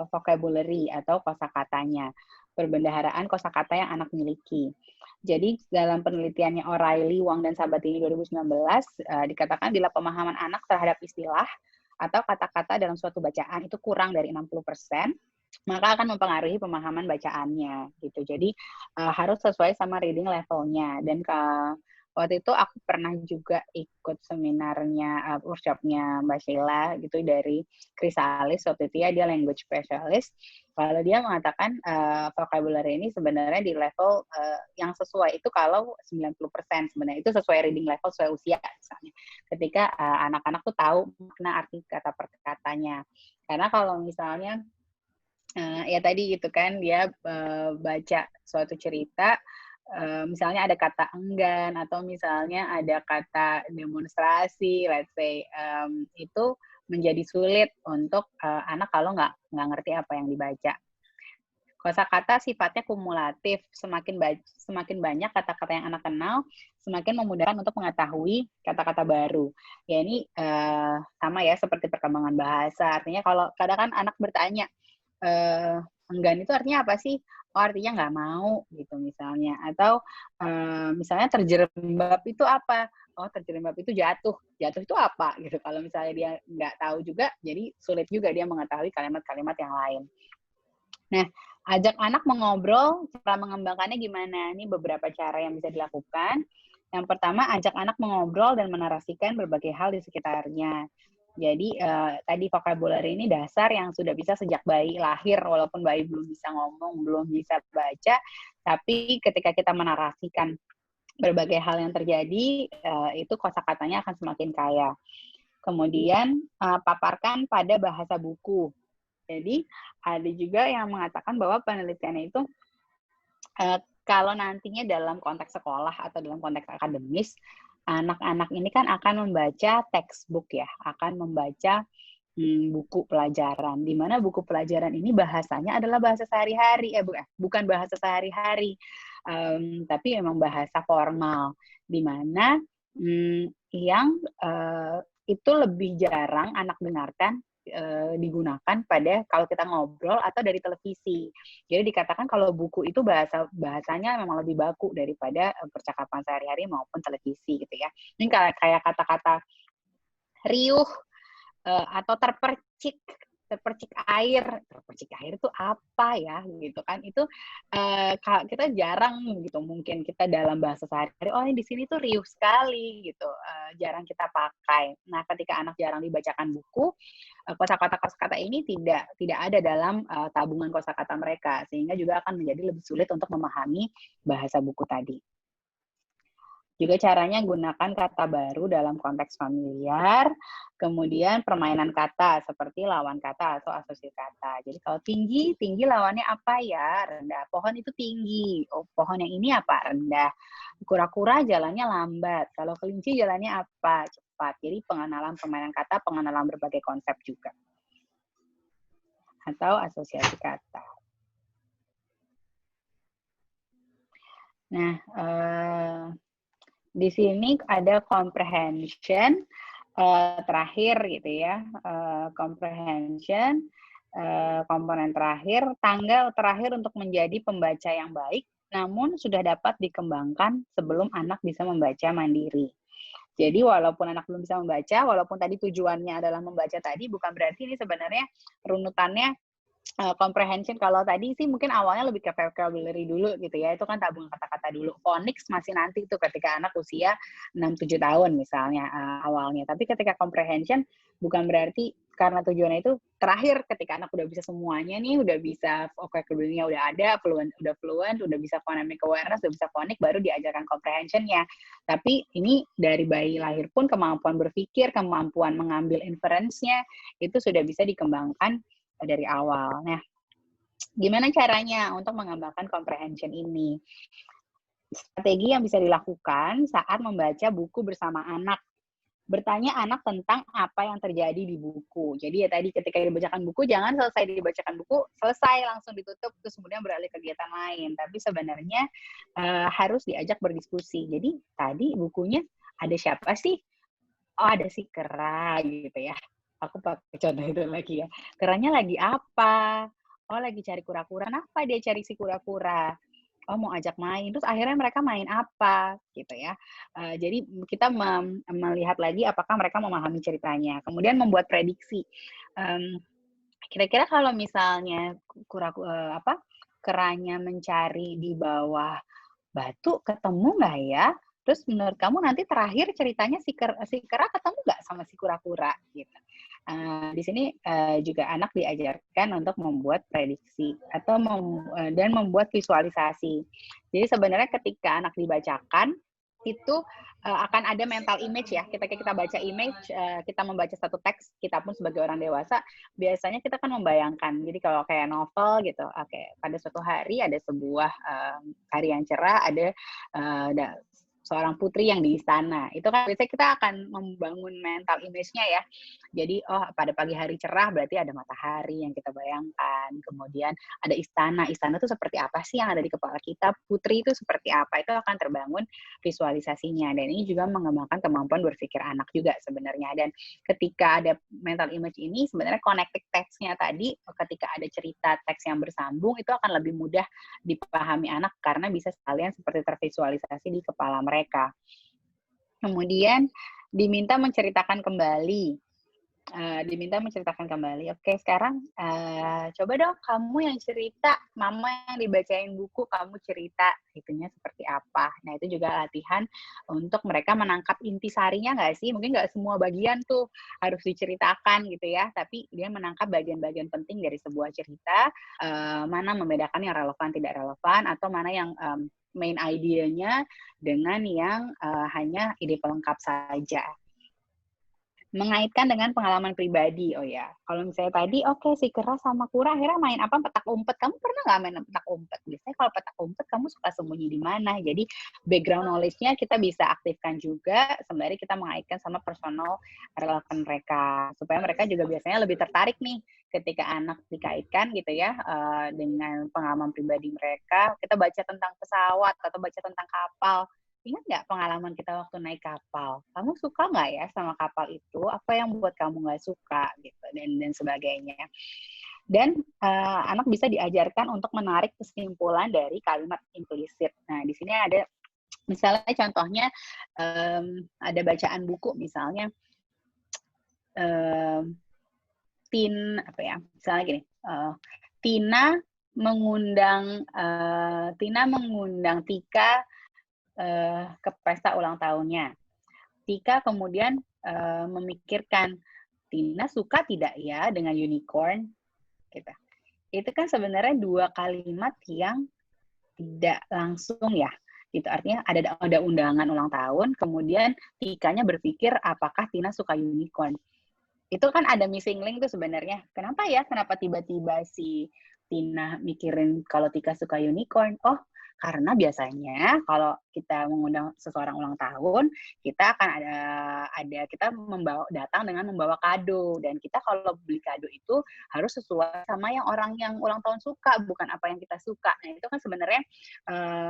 vocabulary atau kosakatanya, perbendaharaan kosakata yang anak miliki. Jadi dalam penelitiannya O'Reilly, Wang, dan Sabatini 2019, dikatakan bila pemahaman anak terhadap istilah atau kata-kata dalam suatu bacaan itu kurang dari 60%, maka akan mempengaruhi pemahaman bacaannya gitu. Jadi harus sesuai sama reading levelnya dan Waktu itu aku pernah juga ikut seminarnya, workshop-nya Mbak Sheila gitu dari Chrysalis waktu itu ya, dia language specialist. Kalau dia mengatakan, vocabulary ini sebenarnya di level, yang sesuai itu kalau 90% sebenarnya, itu sesuai reading level, sesuai usia misalnya. Ketika, anak-anak tuh tahu makna arti kata per katanya. Karena kalau misalnya, ya tadi gitu kan, dia, baca suatu cerita, misalnya ada kata enggan atau misalnya ada kata demonstrasi, let's say, itu menjadi sulit untuk, anak kalau nggak ngerti apa yang dibaca. Kosakata sifatnya kumulatif, semakin banyak kata-kata yang anak kenal, semakin memudahkan untuk mengetahui kata-kata baru. Ya ini, sama ya seperti perkembangan bahasa, artinya kalau kadang kan anak bertanya, enggan itu artinya apa sih? Oh, artinya nggak mau gitu misalnya, atau, misalnya terjerembab itu apa? Oh, terjerembab itu jatuh, jatuh itu apa? Gitu. Kalau misalnya dia nggak tahu juga, jadi sulit juga dia mengetahui kalimat-kalimat yang lain. Nah, ajak anak mengobrol, cara mengembangkannya gimana? Ini beberapa cara yang bisa dilakukan. Yang pertama, ajak anak mengobrol dan menarasikan berbagai hal di sekitarnya. Jadi, tadi vocabulary ini dasar yang sudah bisa sejak bayi lahir, walaupun bayi belum bisa ngomong, belum bisa baca, tapi ketika kita menarasikan berbagai hal yang terjadi, itu kosakatanya akan semakin kaya. Kemudian, paparkan pada bahasa buku. Jadi, ada juga yang mengatakan bahwa penelitiannya itu, kalau nantinya dalam konteks sekolah atau dalam konteks akademis, anak-anak ini kan akan membaca textbook ya, akan membaca, buku pelajaran, di mana buku pelajaran ini bahasanya adalah bahasa sehari-hari, bukan bahasa sehari-hari, tapi memang bahasa formal, di mana, yang, itu lebih jarang anak dengarkan, digunakan pada kalau kita ngobrol atau dari televisi. Jadi dikatakan kalau buku itu bahasanya memang lebih baku daripada, percakapan sehari-hari maupun televisi gitu ya. Ini kayak kata-kata riuh, atau terpercik air itu apa ya gitu kan, itu, kita jarang gitu mungkin kita dalam bahasa sehari-hari, "Oh di sini tuh riuh sekali," gitu, jarang kita pakai. Nah ketika anak jarang dibacakan buku, kosakata-kosakata ini tidak ada dalam, tabungan kosakata mereka, sehingga juga akan menjadi lebih sulit untuk memahami bahasa buku tadi. Juga caranya gunakan kata baru dalam konteks familiar, kemudian permainan kata seperti lawan kata atau asosiasi kata. Jadi kalau tinggi, tinggi lawannya apa ya? Rendah. Pohon itu tinggi. Oh, pohon yang ini apa? Rendah. Kura-kura jalannya lambat. Kalau kelinci jalannya apa? Cepat. Jadi pengenalan permainan kata, pengenalan berbagai konsep juga. Atau asosiasi kata. Nah, di sini ada comprehension, terakhir gitu ya, comprehension, komponen terakhir, tanggal terakhir untuk menjadi pembaca yang baik, namun sudah dapat dikembangkan sebelum anak bisa membaca mandiri. Jadi walaupun anak belum bisa membaca, walaupun tadi tujuannya adalah membaca tadi, bukan berarti ini sebenarnya runutannya comprehension kalau tadi sih mungkin awalnya lebih ke vocabulary dulu gitu ya, itu kan tabungan kata-kata dulu. Phonics masih nanti tuh ketika anak usia 6-7 tahun misalnya, awalnya. Tapi ketika comprehension bukan berarti karena tujuannya itu terakhir ketika anak udah bisa semuanya nih, udah bisa vocabulary-nya udah ada, fluent, udah bisa phonemic awareness, udah bisa phonik, baru diajarkan comprehension-nya. Tapi ini dari bayi lahir pun kemampuan berpikir, kemampuan mengambil inference-nya, itu sudah bisa dikembangkan dari awal. Nah, gimana caranya untuk mengembangkan comprehension ini? Strategi yang bisa dilakukan saat membaca buku bersama anak. Bertanya anak tentang apa yang terjadi di buku. Jadi ya tadi ketika dibacakan buku, jangan selesai dibacakan buku, selesai langsung ditutup, terus kemudian beralih kegiatan lain. Tapi sebenarnya harus diajak berdiskusi. Jadi tadi bukunya ada siapa sih? Oh ada si kera gitu ya. Aku pakai contoh itu lagi ya. Keranya lagi apa? Oh lagi cari kura-kura. Kenapa dia cari si kura-kura? Oh mau ajak main. Terus akhirnya mereka main apa? Gitu ya. Jadi kita melihat lagi apakah mereka memahami ceritanya. Kemudian membuat prediksi. Kira-kira kalau misalnya keranya mencari di bawah batu ketemu nggak ya? Terus menurut kamu nanti terakhir ceritanya si kera ketemu nggak sama si kura-kura gitu. Di sini juga anak diajarkan untuk membuat prediksi atau dan membuat visualisasi. Jadi sebenarnya ketika anak dibacakan itu akan ada mental image ya. Ketika kita baca image, kita membaca satu teks, kita pun sebagai orang dewasa biasanya kita kan membayangkan. Jadi kalau kayak novel gitu, oke, pada suatu hari ada sebuah hari yang cerah, ada seorang putri yang di istana. Itu kan biasanya kita akan membangun mental image-nya ya. Jadi, oh pada pagi hari cerah berarti ada matahari yang kita bayangkan. Kemudian ada istana. Istana itu seperti apa sih yang ada di kepala kita? Putri itu seperti apa? Itu akan terbangun visualisasinya. Dan ini juga mengembangkan kemampuan berpikir anak juga sebenarnya. Dan ketika ada mental image ini, sebenarnya connected text-nya tadi, ketika ada cerita teks yang bersambung, itu akan lebih mudah dipahami anak karena bisa sekalian seperti tervisualisasi di kepala mereka. Kemudian diminta menceritakan kembali. Oke, sekarang coba dong kamu yang cerita, mama yang dibacain buku, kamu cerita itunya seperti apa. Nah, itu juga latihan untuk mereka menangkap intisarinya nggak sih? Mungkin nggak semua bagian tuh harus diceritakan gitu ya, tapi dia menangkap bagian-bagian penting dari sebuah cerita, mana membedakan yang relevan, tidak relevan, atau mana yang main idea-nya dengan yang hanya ide pelengkap saja. Mengaitkan dengan pengalaman pribadi. Oh ya, kalau misalnya tadi oke, si kera sama kura akhirnya main apa, petak umpet. Kamu pernah nggak main petak umpet? Biasanya kalau petak umpet kamu suka sembunyi di mana? Jadi background knowledge-nya kita bisa aktifkan juga sembari kita mengaitkan sama personal relation mereka. Supaya mereka juga biasanya lebih tertarik nih ketika anak dikaitkan gitu ya dengan pengalaman pribadi mereka. Kita baca tentang pesawat atau baca tentang kapal. Ingat nggak pengalaman kita waktu naik kapal? Kamu suka nggak ya sama kapal itu? Apa yang buat kamu nggak suka gitu dan sebagainya. Dan anak bisa diajarkan untuk menarik kesimpulan dari kalimat implisit. Nah, di sini ada misalnya contohnya ada bacaan buku misalnya misalnya gini, Tina mengundang Tika ke pesta ulang tahunnya. Tika kemudian memikirkan, Tina suka tidak ya dengan unicorn? Gitu. Itu kan sebenarnya dua kalimat yang tidak langsung ya. Gitu. Artinya ada undangan ulang tahun, kemudian Tikanya berpikir apakah Tina suka unicorn. Itu kan ada missing link tuh sebenarnya. Kenapa ya? Kenapa tiba-tiba si Tina mikirin kalau Tika suka unicorn? Oh, karena biasanya kalau kita mengundang seseorang ulang tahun, kita akan kita datang dengan membawa kado, dan kita kalau beli kado itu harus sesuai sama yang orang yang ulang tahun suka, bukan apa yang kita suka. Nah, itu kan sebenarnya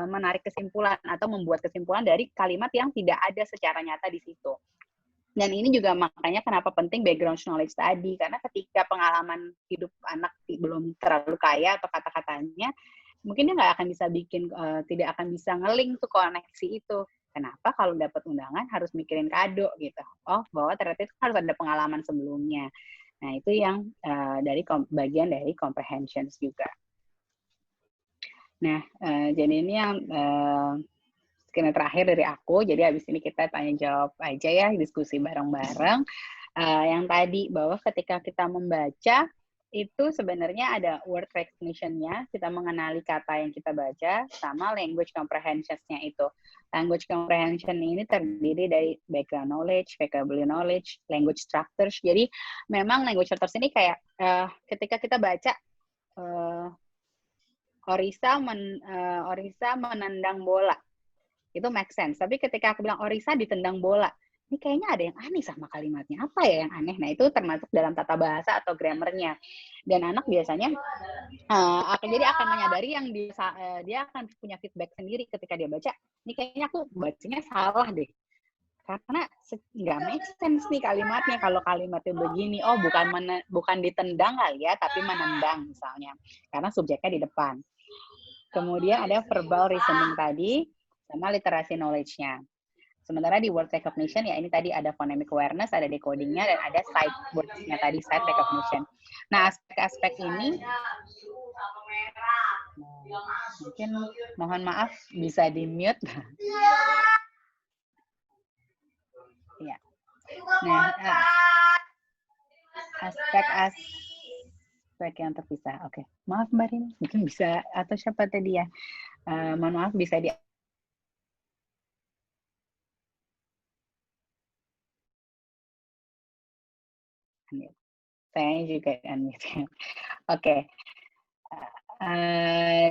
menarik kesimpulan atau membuat kesimpulan dari kalimat yang tidak ada secara nyata di situ. Dan ini juga makanya kenapa penting background knowledge tadi, karena ketika pengalaman hidup anak belum terlalu kaya atau kata-katanya, mungkin dia nggak akan bisa tidak akan bisa nge-link tuh koneksi itu. Kenapa kalau dapat undangan harus mikirin kado gitu? Oh, bahwa ternyata itu harus ada pengalaman sebelumnya. Nah, itu yang bagian dari comprehensions juga. Nah, jadi ini yang skema terakhir dari aku. Jadi habis ini kita tanya jawab aja ya, diskusi bareng-bareng. Yang tadi bahwa ketika kita membaca itu sebenarnya ada word recognition-nya, kita mengenali kata yang kita baca, sama language comprehension-nya itu. Language comprehension ini terdiri dari background knowledge, vocabulary knowledge, language structures. Jadi memang language structures ini kayak ketika kita baca Orisa menendang bola, itu make sense. Tapi ketika aku bilang Orisa ditendang bola, ini kayaknya ada yang aneh sama kalimatnya. Apa ya yang aneh? Nah, itu termasuk dalam tata bahasa atau grammarnya. Dan anak biasanya jadi akan menyadari yang dia akan punya feedback sendiri ketika dia baca. Ini kayaknya aku bacanya salah deh. Karena nggak make sense nih kalimatnya. Kalau kalimatnya begini, oh bukan ditendang kali ya, tapi menendang misalnya. Karena subjeknya di depan. Kemudian ada verbal reasoning tadi, sama literasi knowledge-nya. Sementara di word recognition, ya ini tadi ada phonemic awareness, ada decoding-nya, dan ada sight words-nya tadi, sight recognition. Nah, aspek-aspek ini, mungkin mohon maaf bisa di-mute. Nah, aspek yang terpisah. Oke, maaf Mbak Rini, mungkin bisa atau siapa tadi ya? Mohon maaf bisa di saya juga unmute. Oke.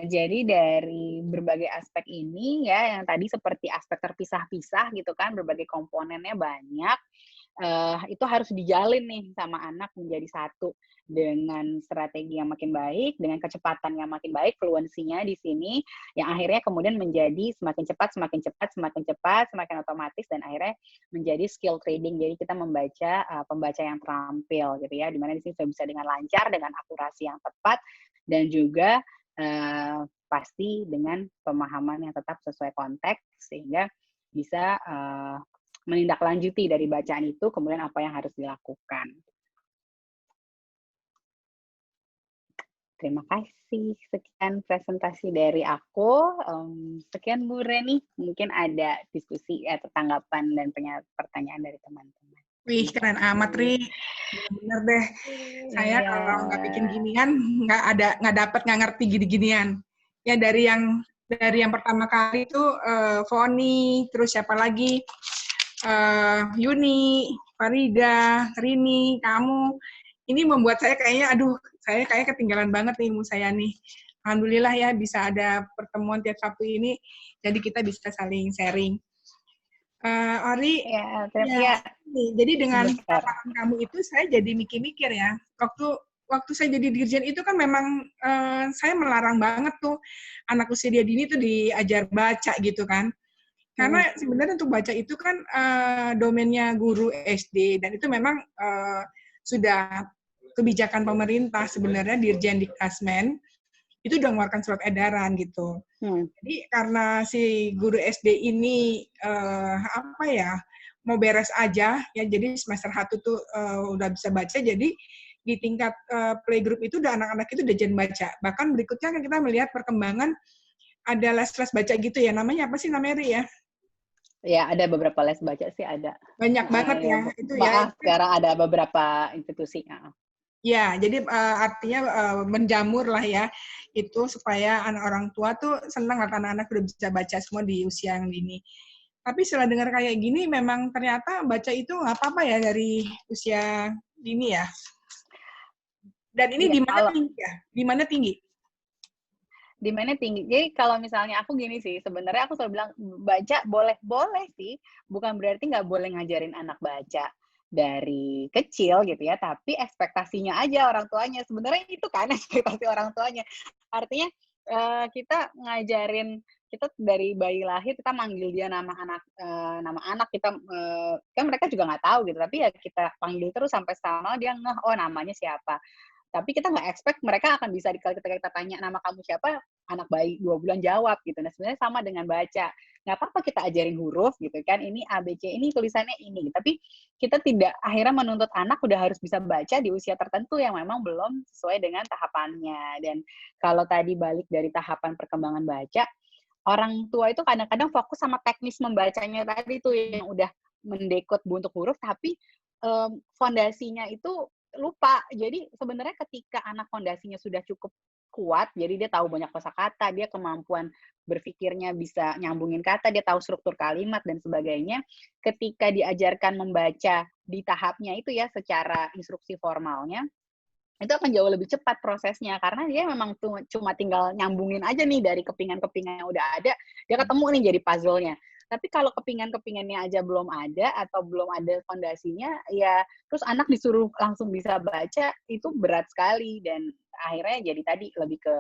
Jadi dari berbagai aspek ini ya, yang tadi seperti aspek terpisah-pisah gitu kan, berbagai komponennya banyak, itu harus dijalin nih sama anak menjadi satu dengan strategi yang makin baik, dengan kecepatan yang makin baik, fluensinya di sini, yang akhirnya kemudian menjadi semakin cepat, semakin cepat, semakin cepat, semakin otomatis, dan akhirnya menjadi skill trading. Jadi kita membaca pembaca yang terampil gitu ya, dimana di sini sudah bisa dengan lancar, dengan akurasi yang tepat, dan juga pasti dengan pemahaman yang tetap sesuai konteks sehingga bisa menindaklanjuti dari bacaan itu kemudian apa yang harus dilakukan. Terima kasih. Sekian presentasi dari aku. Sekian Bu Reni. Mungkin ada diskusi atau tanggapan dan pertanyaan dari teman-teman. Wih, keren amat, Ri. Bener deh. Saya kalau nggak bikin ginian, nggak dapet, nggak ngerti gini-ginian. Ya dari yang pertama kali itu Foni, terus siapa lagi? Yuni, Farida, Rini, kamu. Ini membuat saya kayaknya, saya kayak ketinggalan banget nih ilmu saya nih. Alhamdulillah ya bisa ada pertemuan tiap Sabtu ini, jadi kita bisa saling sharing. Ori, ya, jadi dengan paparan kamu itu saya jadi mikir-mikir ya. Waktu saya jadi dirjen itu kan memang saya melarang banget tuh anak usia dini tuh diajar baca gitu kan. Karena sebenarnya untuk baca itu kan domainnya guru SD dan itu memang sudah kebijakan pemerintah sebenarnya Dirjen Diktasmen itu udah mengeluarkan surat edaran gitu. Jadi karena si guru SD ini mau beres aja ya, jadi semester 1 tuh udah bisa baca, jadi di tingkat playgroup itu udah anak-anak itu udah jangan baca. Bahkan berikutnya kan kita melihat perkembangan ada les-les baca gitu ya, namanya apa sih namanya Ri ya? Ya, ada beberapa les baca sih ada. Banyak banget ya. Itu maaf, ya. Sekarang ada beberapa institusi. Ya, jadi artinya menjamur lah ya, itu supaya anak orang tua tuh senang anak-anak udah bisa baca semua di usia yang dini. Tapi setelah dengar kayak gini, memang ternyata baca itu nggak apa-apa ya dari usia dini ya. Dan ini di mana tinggi ya? Di mana tinggi? Di mana tinggi. Jadi kalau misalnya aku gini sih, sebenarnya aku selalu bilang baca boleh sih, bukan berarti nggak boleh ngajarin anak baca dari kecil gitu ya, tapi ekspektasinya aja orang tuanya. Sebenarnya itu kan ekspektasi orang tuanya. Artinya kita ngajarin, kita dari bayi lahir kita manggil dia nama anak kita, kan mereka juga nggak tahu gitu, tapi ya kita panggil terus sampai sama dia ngeh, oh namanya siapa. Tapi kita nggak expect mereka akan bisa ketika kita tanya nama kamu siapa, anak bayi 2 bulan jawab gitu. Nah sebenarnya sama dengan baca. Nggak apa-apa kita ajarin huruf gitu kan, ini A, B, C, ini tulisannya ini. Tapi kita tidak akhirnya menuntut anak udah harus bisa baca di usia tertentu yang memang belum sesuai dengan tahapannya. Dan kalau tadi balik dari tahapan perkembangan baca, orang tua itu kadang-kadang fokus sama teknis membacanya tadi tuh yang udah mendekod bentuk huruf, tapi fondasinya itu lupa. Jadi sebenarnya ketika anak fondasinya sudah cukup kuat, jadi dia tahu banyak kosakata, dia kemampuan berpikirnya bisa nyambungin kata, dia tahu struktur kalimat dan sebagainya. Ketika diajarkan membaca di tahapnya itu ya secara instruksi formalnya, itu akan jauh lebih cepat prosesnya karena dia memang cuma tinggal nyambungin aja nih dari kepingan-kepingan yang udah ada, dia ketemu nih jadi puzzle-nya. Tapi kalau kepingan-kepingannya aja belum ada atau belum ada fondasinya, ya terus anak disuruh langsung bisa baca, itu berat sekali dan akhirnya jadi tadi lebih ke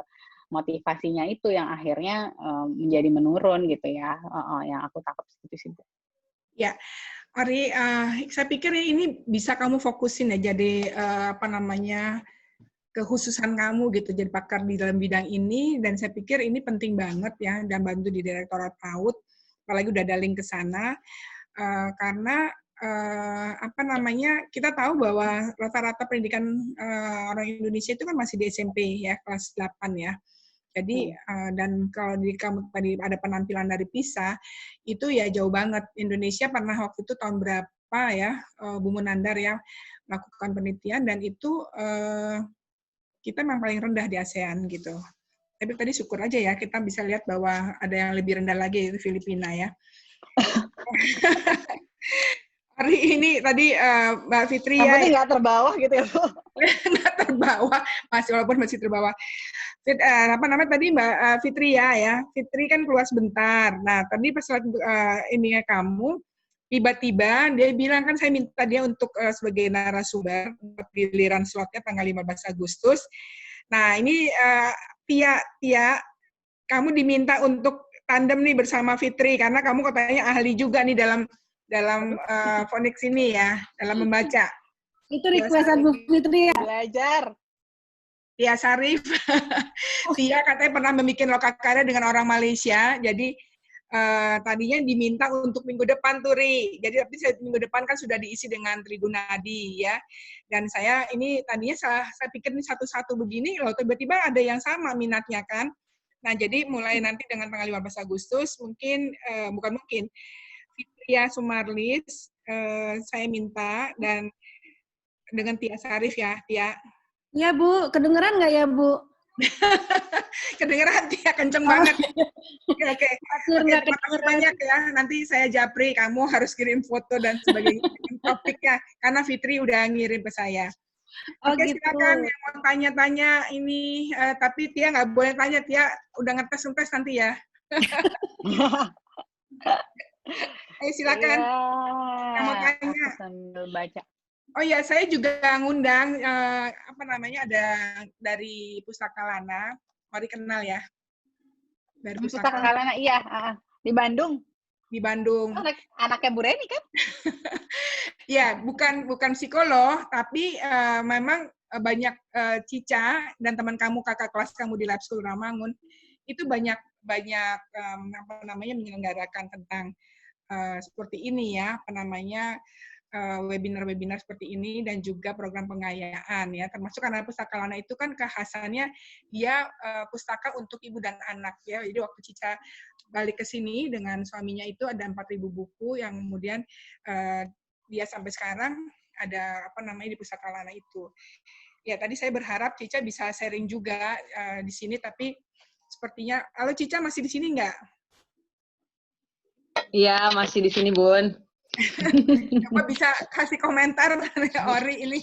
motivasinya itu yang akhirnya menjadi menurun gitu ya, yang aku tangkap seperti itu. Ya, Ari, saya pikir ini bisa kamu fokusin ya jadi kekhususan kamu gitu jadi pakar di dalam bidang ini dan saya pikir ini penting banget ya dan bantu di Direktorat PAUD apalagi udah ada link ke sana karena kita tahu bahwa rata-rata pendidikan orang Indonesia itu kan masih di SMP ya kelas 8 ya. Jadi dan kalau di kamu tadi ada penampilan dari PISA itu ya jauh banget. Indonesia pernah waktu itu tahun berapa Bu Munandar ya melakukan penelitian dan itu kita memang paling rendah di ASEAN gitu. Tapi tadi syukur aja ya kita bisa lihat bahwa ada yang lebih rendah lagi yaitu Filipina ya. Hari ini tadi Mbak Fitri Yang ya penting nggak terbawa gitu ya, Bu. nggak terbawa walaupun masih terbawa. Apa namanya tadi Mbak Fitri ya Fitri kan keluar sebentar. Nah tadi pas ininya kamu tiba-tiba dia bilang kan saya minta dia untuk sebagai narasumber untuk giliran slotnya tanggal 15 Agustus. Nah ini Tia kamu diminta untuk tandem nih bersama Fitri karena kamu katanya ahli juga nih dalam phonics ini ya, dalam membaca. Itu requestan Bu Fitri ya? Belajar. Tia Sarif. Tia katanya pernah membuat lokakarya dengan orang Malaysia, jadi tadinya diminta untuk minggu depan tuh Ri. Jadi tapi minggu depan kan sudah diisi dengan Trigunadi ya. Dan saya ini tadinya saya pikir ini satu-satu begini loh, tiba-tiba ada yang sama minatnya kan. Nah, jadi mulai nanti dengan tanggal 15 Agustus mungkin bukan mungkin Fitria Sumarlis saya minta dan dengan Tia Sarif ya, Tia. Iya Bu, kedengeran nggak ya Bu? Kedengeran Tia, kenceng banget. Oke. Terima kasih banyak ya. Nanti saya japri, kamu harus kirim foto dan sebagainya topiknya karena Fitri udah ngirim ke saya. Oke, gitu. Silakan yang mau tanya-tanya ini, tapi Tia nggak boleh tanya, Tia udah ngetes nanti ya. Ayo silakan. Yang mau tanya. Aku sambil baca. Oh ya, saya juga ngundang ada dari Pustaka Lana, mari kenal ya. Dari Pustaka Lana, iya, di Bandung. Di Bandung. Anaknya Bu Reni kan? Ya, bukan psikolog, tapi memang banyak Cica dan teman kamu, kakak kelas kamu di Lab School Ramangun itu banyak menyelenggarakan tentang seperti ini ya, webinar-webinar seperti ini dan juga program pengayaan ya, termasuk karena Pustaka Lana itu kan kekhasannya dia pustaka untuk ibu dan anak ya. Jadi waktu Cica balik ke sini dengan suaminya itu ada 4.000 buku yang kemudian dia sampai sekarang ada di Pustaka Lana itu. Ya, tadi saya berharap Cica bisa sharing juga di sini, tapi sepertinya, halo Cica masih di sini nggak? Iya, masih di sini, Bun. Coba bisa kasih komentar Ori ini.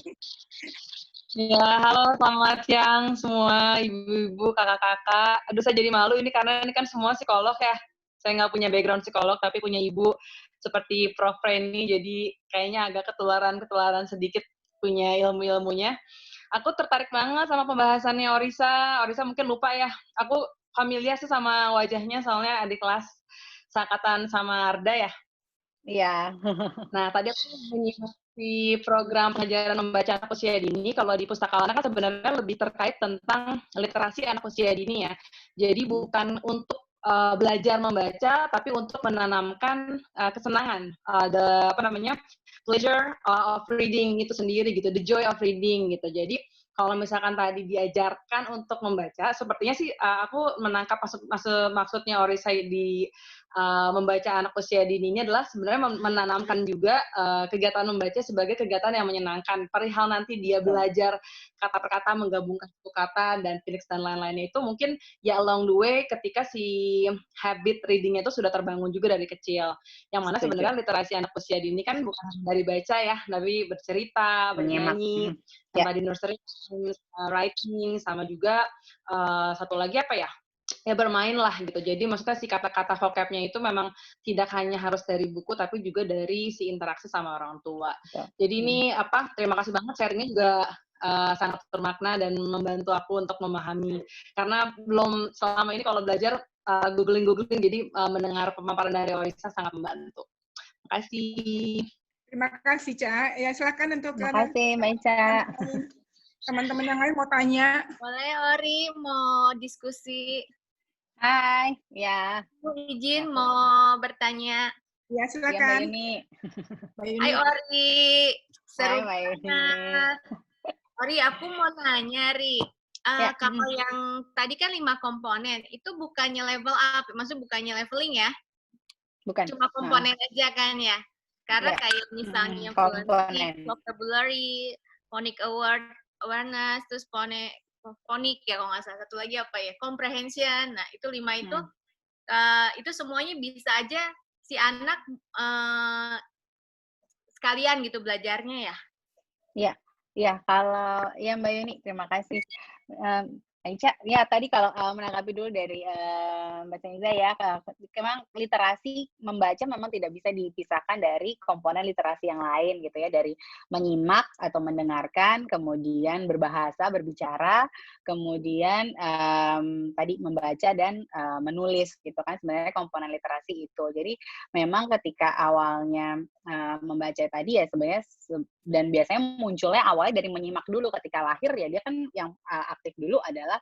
Ya, halo, selamat siang semua ibu-ibu, kakak-kakak. Aduh, saya jadi malu ini karena ini kan semua psikolog ya. Saya nggak punya background psikolog, tapi punya ibu seperti Prof. Reni, jadi kayaknya agak ketularan sedikit punya ilmu-ilmunya. Aku tertarik banget sama pembahasannya Orisa. Orisa mungkin lupa ya. Aku familiar sih sama wajahnya, soalnya adik kelas seangkatan sama Arda ya. Iya. Nah, tadi aku mengikuti program pengajaran membaca anak usia dini. Kalau di Pustaka Lana kan sebenarnya lebih terkait tentang literasi anak usia dini ya. Jadi bukan untuk belajar membaca, tapi untuk menanamkan kesenangan, pleasure of reading itu sendiri gitu, the joy of reading gitu. Jadi kalau misalkan tadi diajarkan untuk membaca, sepertinya sih aku menangkap maksudnya Orisa di membaca anak usia dininya adalah sebenarnya menanamkan juga kegiatan membaca sebagai kegiatan yang menyenangkan. Perihal nanti dia belajar kata per kata, menggabungkan satu kata, dan Phoenix dan lain-lainnya itu mungkin ya along the way ketika si habit reading-nya itu sudah terbangun juga dari kecil. Yang mana sebenarnya literasi anak usia dini kan bukan dari baca ya, tapi bercerita, bernyanyi, sama di nursery, writing, sama juga satu lagi ya bermain lah gitu. Jadi maksudnya si kata-kata vocabnya itu memang tidak hanya harus dari buku, tapi juga dari si interaksi sama orang tua. Jadi ini terima kasih banget sharingnya juga sangat bermakna dan membantu aku untuk memahami. Karena belum selama ini kalau belajar googling, jadi mendengar pemaparan dari Orisa sangat membantu. Terima kasih. Terima kasih, Ca. Ya, silakan untuk terima kasih, Mbak Ica. Teman-teman yang lain mau tanya. Boleh, Ori, mau diskusi. Hai, ya. Aku izin mau bertanya. Ya, silakan. Ya, Hai, Ori. Seru banget. Ori, aku mau nanya, Ri. Kalau yang tadi kan 5 komponen, itu bukannya level up, maksudnya bukannya leveling ya? Bukan. Cuma komponen aja kan ya? Karena Ya. kayak misalnya fluency, Komponen. vocabulary, phonic awareness, terus phonic ya kalau nggak salah. Satu lagi apa ya? Comprehension. Nah, itu 5 itu semuanya bisa aja si anak sekalian gitu belajarnya ya. Iya, iya. Kalau ya Mbak Yuni, terima kasih. Aica, ya tadi kalau menanggapi dulu dari Mbak Ceniza ya, memang literasi membaca memang tidak bisa dipisahkan dari komponen literasi yang lain gitu ya, dari menyimak atau mendengarkan, kemudian berbahasa, berbicara, kemudian tadi membaca dan menulis gitu kan, sebenarnya komponen literasi itu. Jadi memang ketika awalnya membaca tadi ya sebenarnya dan biasanya munculnya awalnya dari menyimak dulu ketika lahir ya, dia kan yang aktif dulu adalah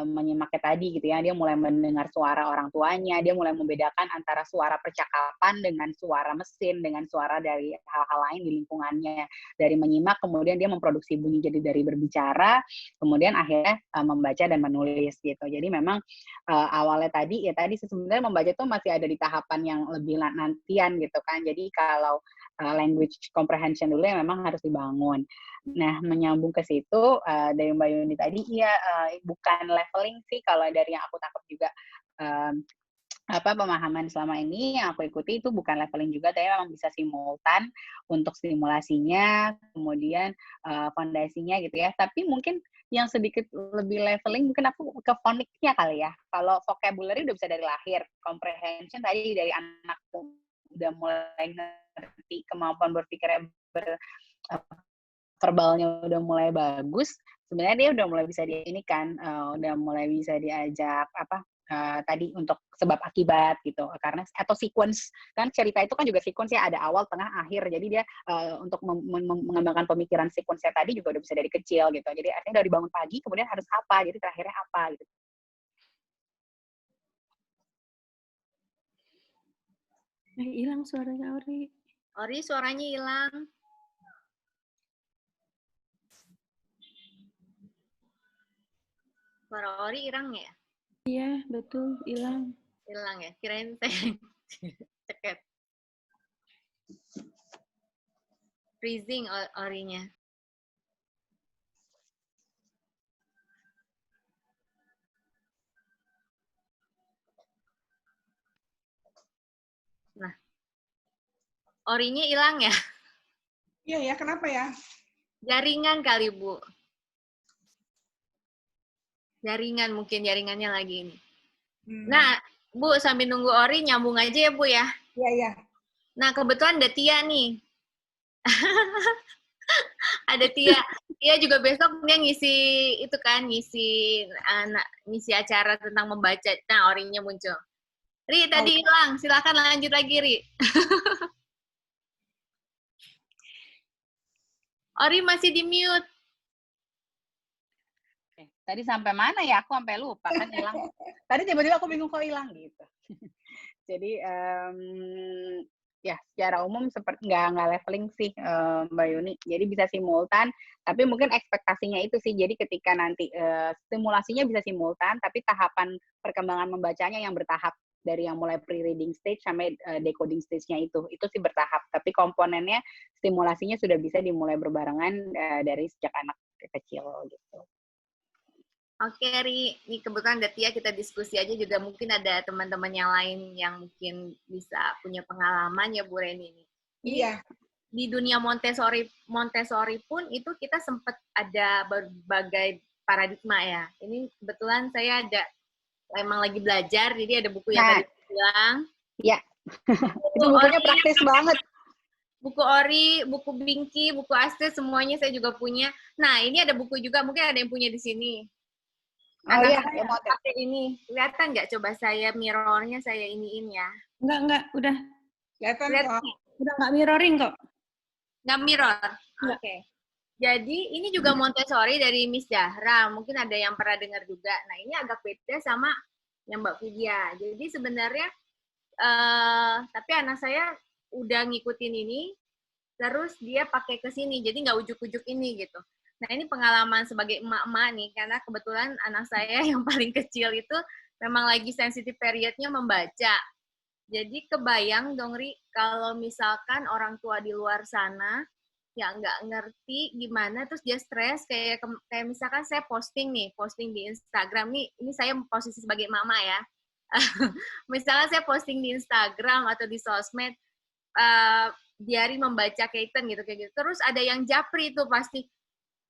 menyimaknya tadi gitu ya, dia mulai mendengar suara orang tuanya, dia mulai membedakan antara suara percakapan dengan suara mesin, dengan suara dari hal-hal lain di lingkungannya. Dari menyimak kemudian dia memproduksi bunyi jadi dari berbicara, kemudian akhirnya membaca dan menulis gitu. Jadi memang awalnya tadi sebenarnya membaca itu masih ada di tahapan yang lebih nantian gitu kan. Jadi kalau language comprehension dulu yang memang harus dibangun. Nah, menyambung ke situ dari Mbak Yuni tadi, ya bukan leveling sih kalau dari yang aku tangkap juga pemahaman selama ini yang aku ikuti itu bukan leveling juga, tapi memang bisa simultan untuk stimulasinya, kemudian fondasinya gitu ya. Tapi mungkin yang sedikit lebih leveling mungkin aku ke foniknya kali ya. Kalau vocabulary udah bisa dari lahir, comprehension tadi dari anak udah mulai ngerti, kemampuan berpikirnya verbalnya udah mulai bagus, sebenarnya dia udah mulai bisa udah mulai bisa diajak tadi untuk sebab akibat gitu, karena atau sequence kan cerita itu kan juga sequence ya, ada awal, tengah, akhir. Jadi dia untuk mengembangkan pemikiran sequence-nya tadi juga udah bisa dari kecil gitu. Jadi artinya dari bangun pagi kemudian harus apa, jadi terakhirnya apa gitu. Hilang suaranya Ori. Ori suaranya hilang. Suara Ori hilang ya? Iya, betul, hilang. Hilang ya? Kirain saya ceket. Freezing Orinya. Nah, Orinya hilang ya? Iya ya, kenapa ya? Jaringan kali, Bu. Jaringan, mungkin jaringannya lagi ini. Nah, Bu, sambil nunggu Ori, nyambung aja ya, Bu ya. Iya, iya. Nah, kebetulan ada Tia nih. Ada Tia. Tia juga besok dia ngisi itu kan, ngisi acara tentang membaca. Nah, Orinya muncul. Ri, tadi hilang. Silakan lanjut lagi, Ri. Ori masih di mute. Tadi sampai mana ya? Aku sampai lupa kan hilang. Tadi tiba-tiba aku bingung kok hilang gitu. Jadi ya secara umum seperti nggak leveling sih Mbak Yuni. Jadi bisa simultan, tapi mungkin ekspektasinya itu sih. Jadi ketika nanti stimulasinya bisa simultan, tapi tahapan perkembangan membacanya yang bertahap dari yang mulai pre-reading stage sampai decoding stage-nya itu sih bertahap. Tapi komponennya stimulasinya sudah bisa dimulai berbarengan dari sejak anak kecil gitu. Oke, Ri. Ini kebetulan ada Tia, kita diskusi aja juga. Mungkin ada teman-teman yang lain yang mungkin bisa punya pengalaman ya, Bu Reni. Iya. Di dunia Montessori pun itu kita sempat ada berbagai paradigma ya. Ini kebetulan saya emang lagi belajar, jadi ada buku yang tadi bilang. Iya. Itu bukunya praktis banget. Buku Ori, buku Binky, buku Astrid, semuanya saya juga punya. Nah, ini ada buku juga, mungkin ada yang punya di sini. Oh iya, pakai ini. Kelihatan nggak? Coba saya mirrornya saya iniin ya. Enggak, udah. Kelihatan kok. Udah nggak mirroring kok. Nggak mirror? Oke. Jadi ini juga Montessori dari Miss Zahra. Mungkin ada yang pernah dengar juga. Nah, ini agak beda sama yang Mbak Vidya. Jadi sebenarnya, tapi anak saya udah ngikutin ini, terus dia pakai ke sini. Jadi nggak ujuk-ujuk ini gitu. Nah, ini pengalaman sebagai emak-emak nih, karena kebetulan anak saya yang paling kecil itu memang lagi sensitif periodnya membaca. Jadi kebayang dong, Ri, kalau misalkan orang tua di luar sana yang nggak ngerti gimana, terus dia stres, kayak misalkan saya posting di Instagram nih, ini saya posisi sebagai mama ya. Misalnya saya posting di Instagram atau di sosmed, diari membaca Keiten gitu, kayak gitu. Terus ada yang japri tuh pasti,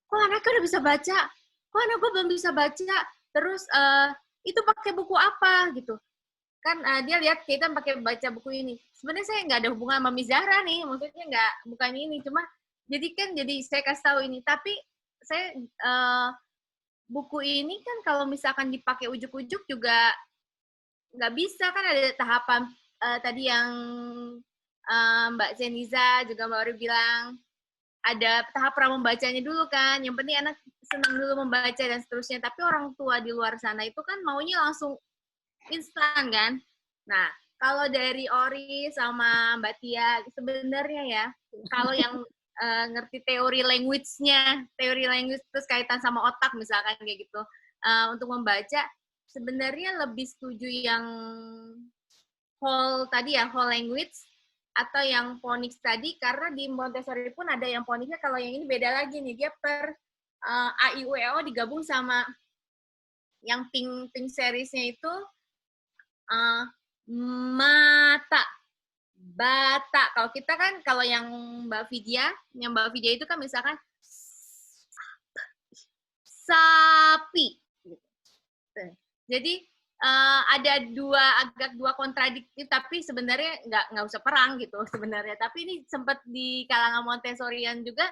kok anaknya udah bisa baca? Kok anak gue belum bisa baca? Terus itu pakai buku apa gitu? Kan dia lihat kita pakai baca buku ini. Sebenarnya saya nggak ada hubungan sama Miss Zahra nih, maksudnya bukan ini, cuma jadi saya kasih tahu ini. Tapi saya buku ini kan kalau misalkan dipakai ujuk-ujuk juga nggak bisa, kan ada tahapan tadi yang Mbak Zeniza juga Mbak Ori bilang ada tahap membacanya dulu kan. Yang penting anak senang dulu membaca dan seterusnya. Tapi orang tua di luar sana itu kan maunya langsung instan kan. Nah, kalau dari Ori sama Mbak Tia sebenarnya ya, kalau yang ngerti teori language-nya, teori language terus kaitan sama otak misalkan kayak gitu, untuk membaca sebenarnya lebih setuju yang whole tadi ya, whole language atau yang phonics tadi, karena di Montessori pun ada yang phonicnya. Kalau yang ini beda lagi nih, dia per A, I, U, E, O digabung sama yang pink seriesnya itu mata, bata. Kalau kita kan, kalau yang Mbak Vidya itu kan misalkan sapi. Jadi ada dua kontradiktif, tapi sebenarnya nggak usah perang gitu sebenarnya. Tapi ini sempat di kalangan Montessorian juga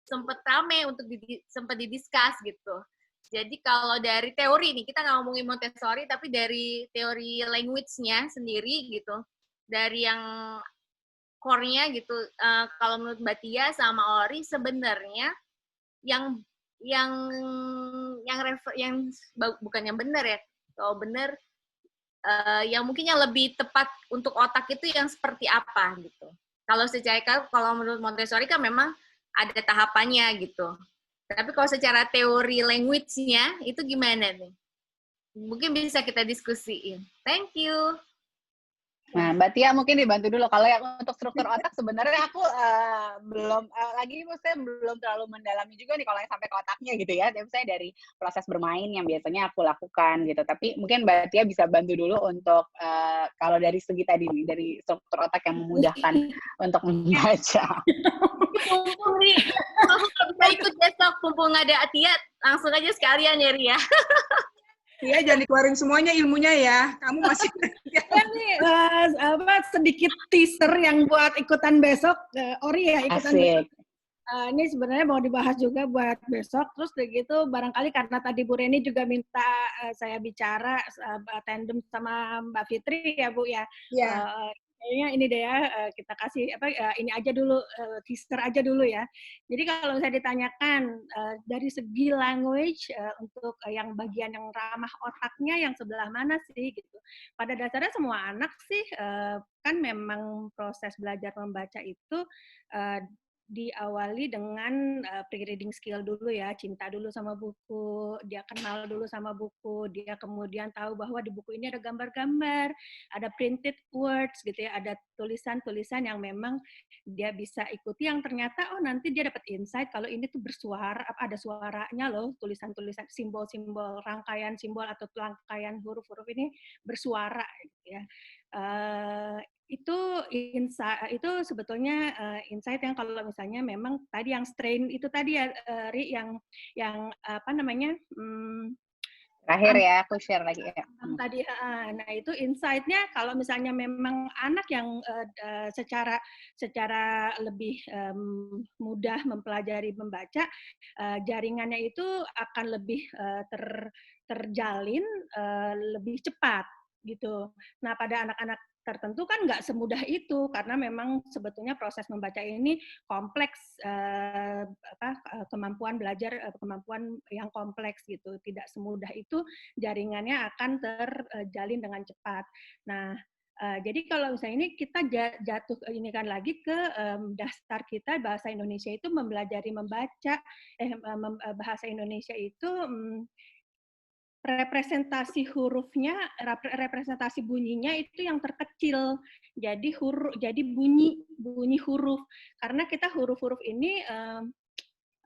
sempat rame untuk sempat didiskus gitu. Jadi kalau dari teori nih, kita nggak ngomongin Montessori, tapi dari teori language-nya sendiri gitu, dari yang core-nya gitu, kalau menurut Mbak Tia sama Ori sebenarnya yang bukan yang benar ya, kalau benar yang mungkin yang lebih tepat untuk otak itu yang seperti apa gitu. Kalau menurut Montessori kan memang ada tahapannya gitu. Tapi kalau secara teori language-nya itu gimana nih? Mungkin bisa kita diskusiin. Thank you. Nah, Mbak Tia mungkin dibantu dulu. Kalau yang untuk struktur otak sebenarnya aku saya belum terlalu mendalami juga nih kalau yang sampai ke otaknya gitu ya. Tapi saya dari proses bermain yang biasanya aku lakukan gitu. Tapi mungkin Mbak Tia bisa bantu dulu untuk kalau dari segi tadi nih, dari struktur otak yang memudahkan untuk membaca. Mumpung nih, aku nggak bisa ikut besok, mumpung ada Tia, langsung aja sekalian ya Ria. Iya, jangan dikeluarin semuanya ilmunya ya. Kamu masih Ini sedikit teaser yang buat ikutan besok, Ori ya ikutan besok. Ini sebenarnya mau dibahas juga buat besok. Terus begitu barangkali karena tadi Bu Reni juga minta saya bicara tandem sama Mbak Fitri ya Bu ya. Kayaknya ini deh ya, kita kasih ini aja dulu, teaser aja dulu ya. Jadi kalau saya ditanyakan dari segi language untuk yang bagian yang ramah otaknya yang sebelah mana sih gitu. Pada dasarnya semua anak sih kan memang proses belajar membaca itu diawali dengan pre-reading skill dulu ya, cinta dulu sama buku, dia kenal dulu sama buku, dia kemudian tahu bahwa di buku ini ada gambar-gambar, ada printed words gitu ya, ada tulisan-tulisan yang memang dia bisa ikuti yang ternyata nanti dia dapat insight kalau ini tuh bersuara, ada suaranya loh, tulisan-tulisan, simbol-simbol, rangkaian simbol atau rangkaian huruf-huruf ini bersuara gitu ya. Itu sebetulnya insight yang kalau misalnya memang tadi yang strain itu tadi ya Ri, yang apa namanya terakhir ya aku share lagi ya. Tadi nah itu insight-nya kalau misalnya memang anak yang secara lebih mudah mempelajari membaca, jaringannya itu akan lebih terjalin lebih cepat gitu. Nah, pada anak-anak tertentu kan nggak semudah itu karena memang sebetulnya proses membaca ini kompleks, kemampuan belajar, kemampuan yang kompleks gitu. Tidak semudah itu jaringannya akan terjalin dengan cepat. Nah, jadi kalau misalnya ini kita jatuh ini kan lagi ke dasar kita bahasa Indonesia itu mempelajari membaca bahasa Indonesia itu representasi hurufnya, representasi bunyinya itu yang terkecil. Jadi bunyi huruf. Karena kita huruf-huruf ini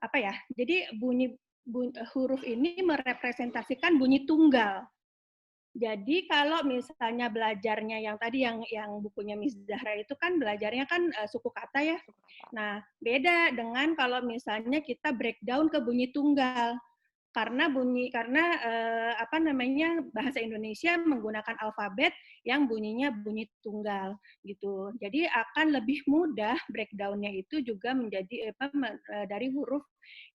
apa ya? Jadi huruf ini merepresentasikan bunyi tunggal. Jadi kalau misalnya belajarnya yang tadi yang bukunya Miss Zahra itu kan belajarnya kan suku kata ya. Nah, beda dengan kalau misalnya kita breakdown ke bunyi tunggal. Karena apa namanya bahasa Indonesia menggunakan alfabet yang bunyinya bunyi tunggal gitu. Jadi akan lebih mudah breakdown-nya itu juga menjadi dari huruf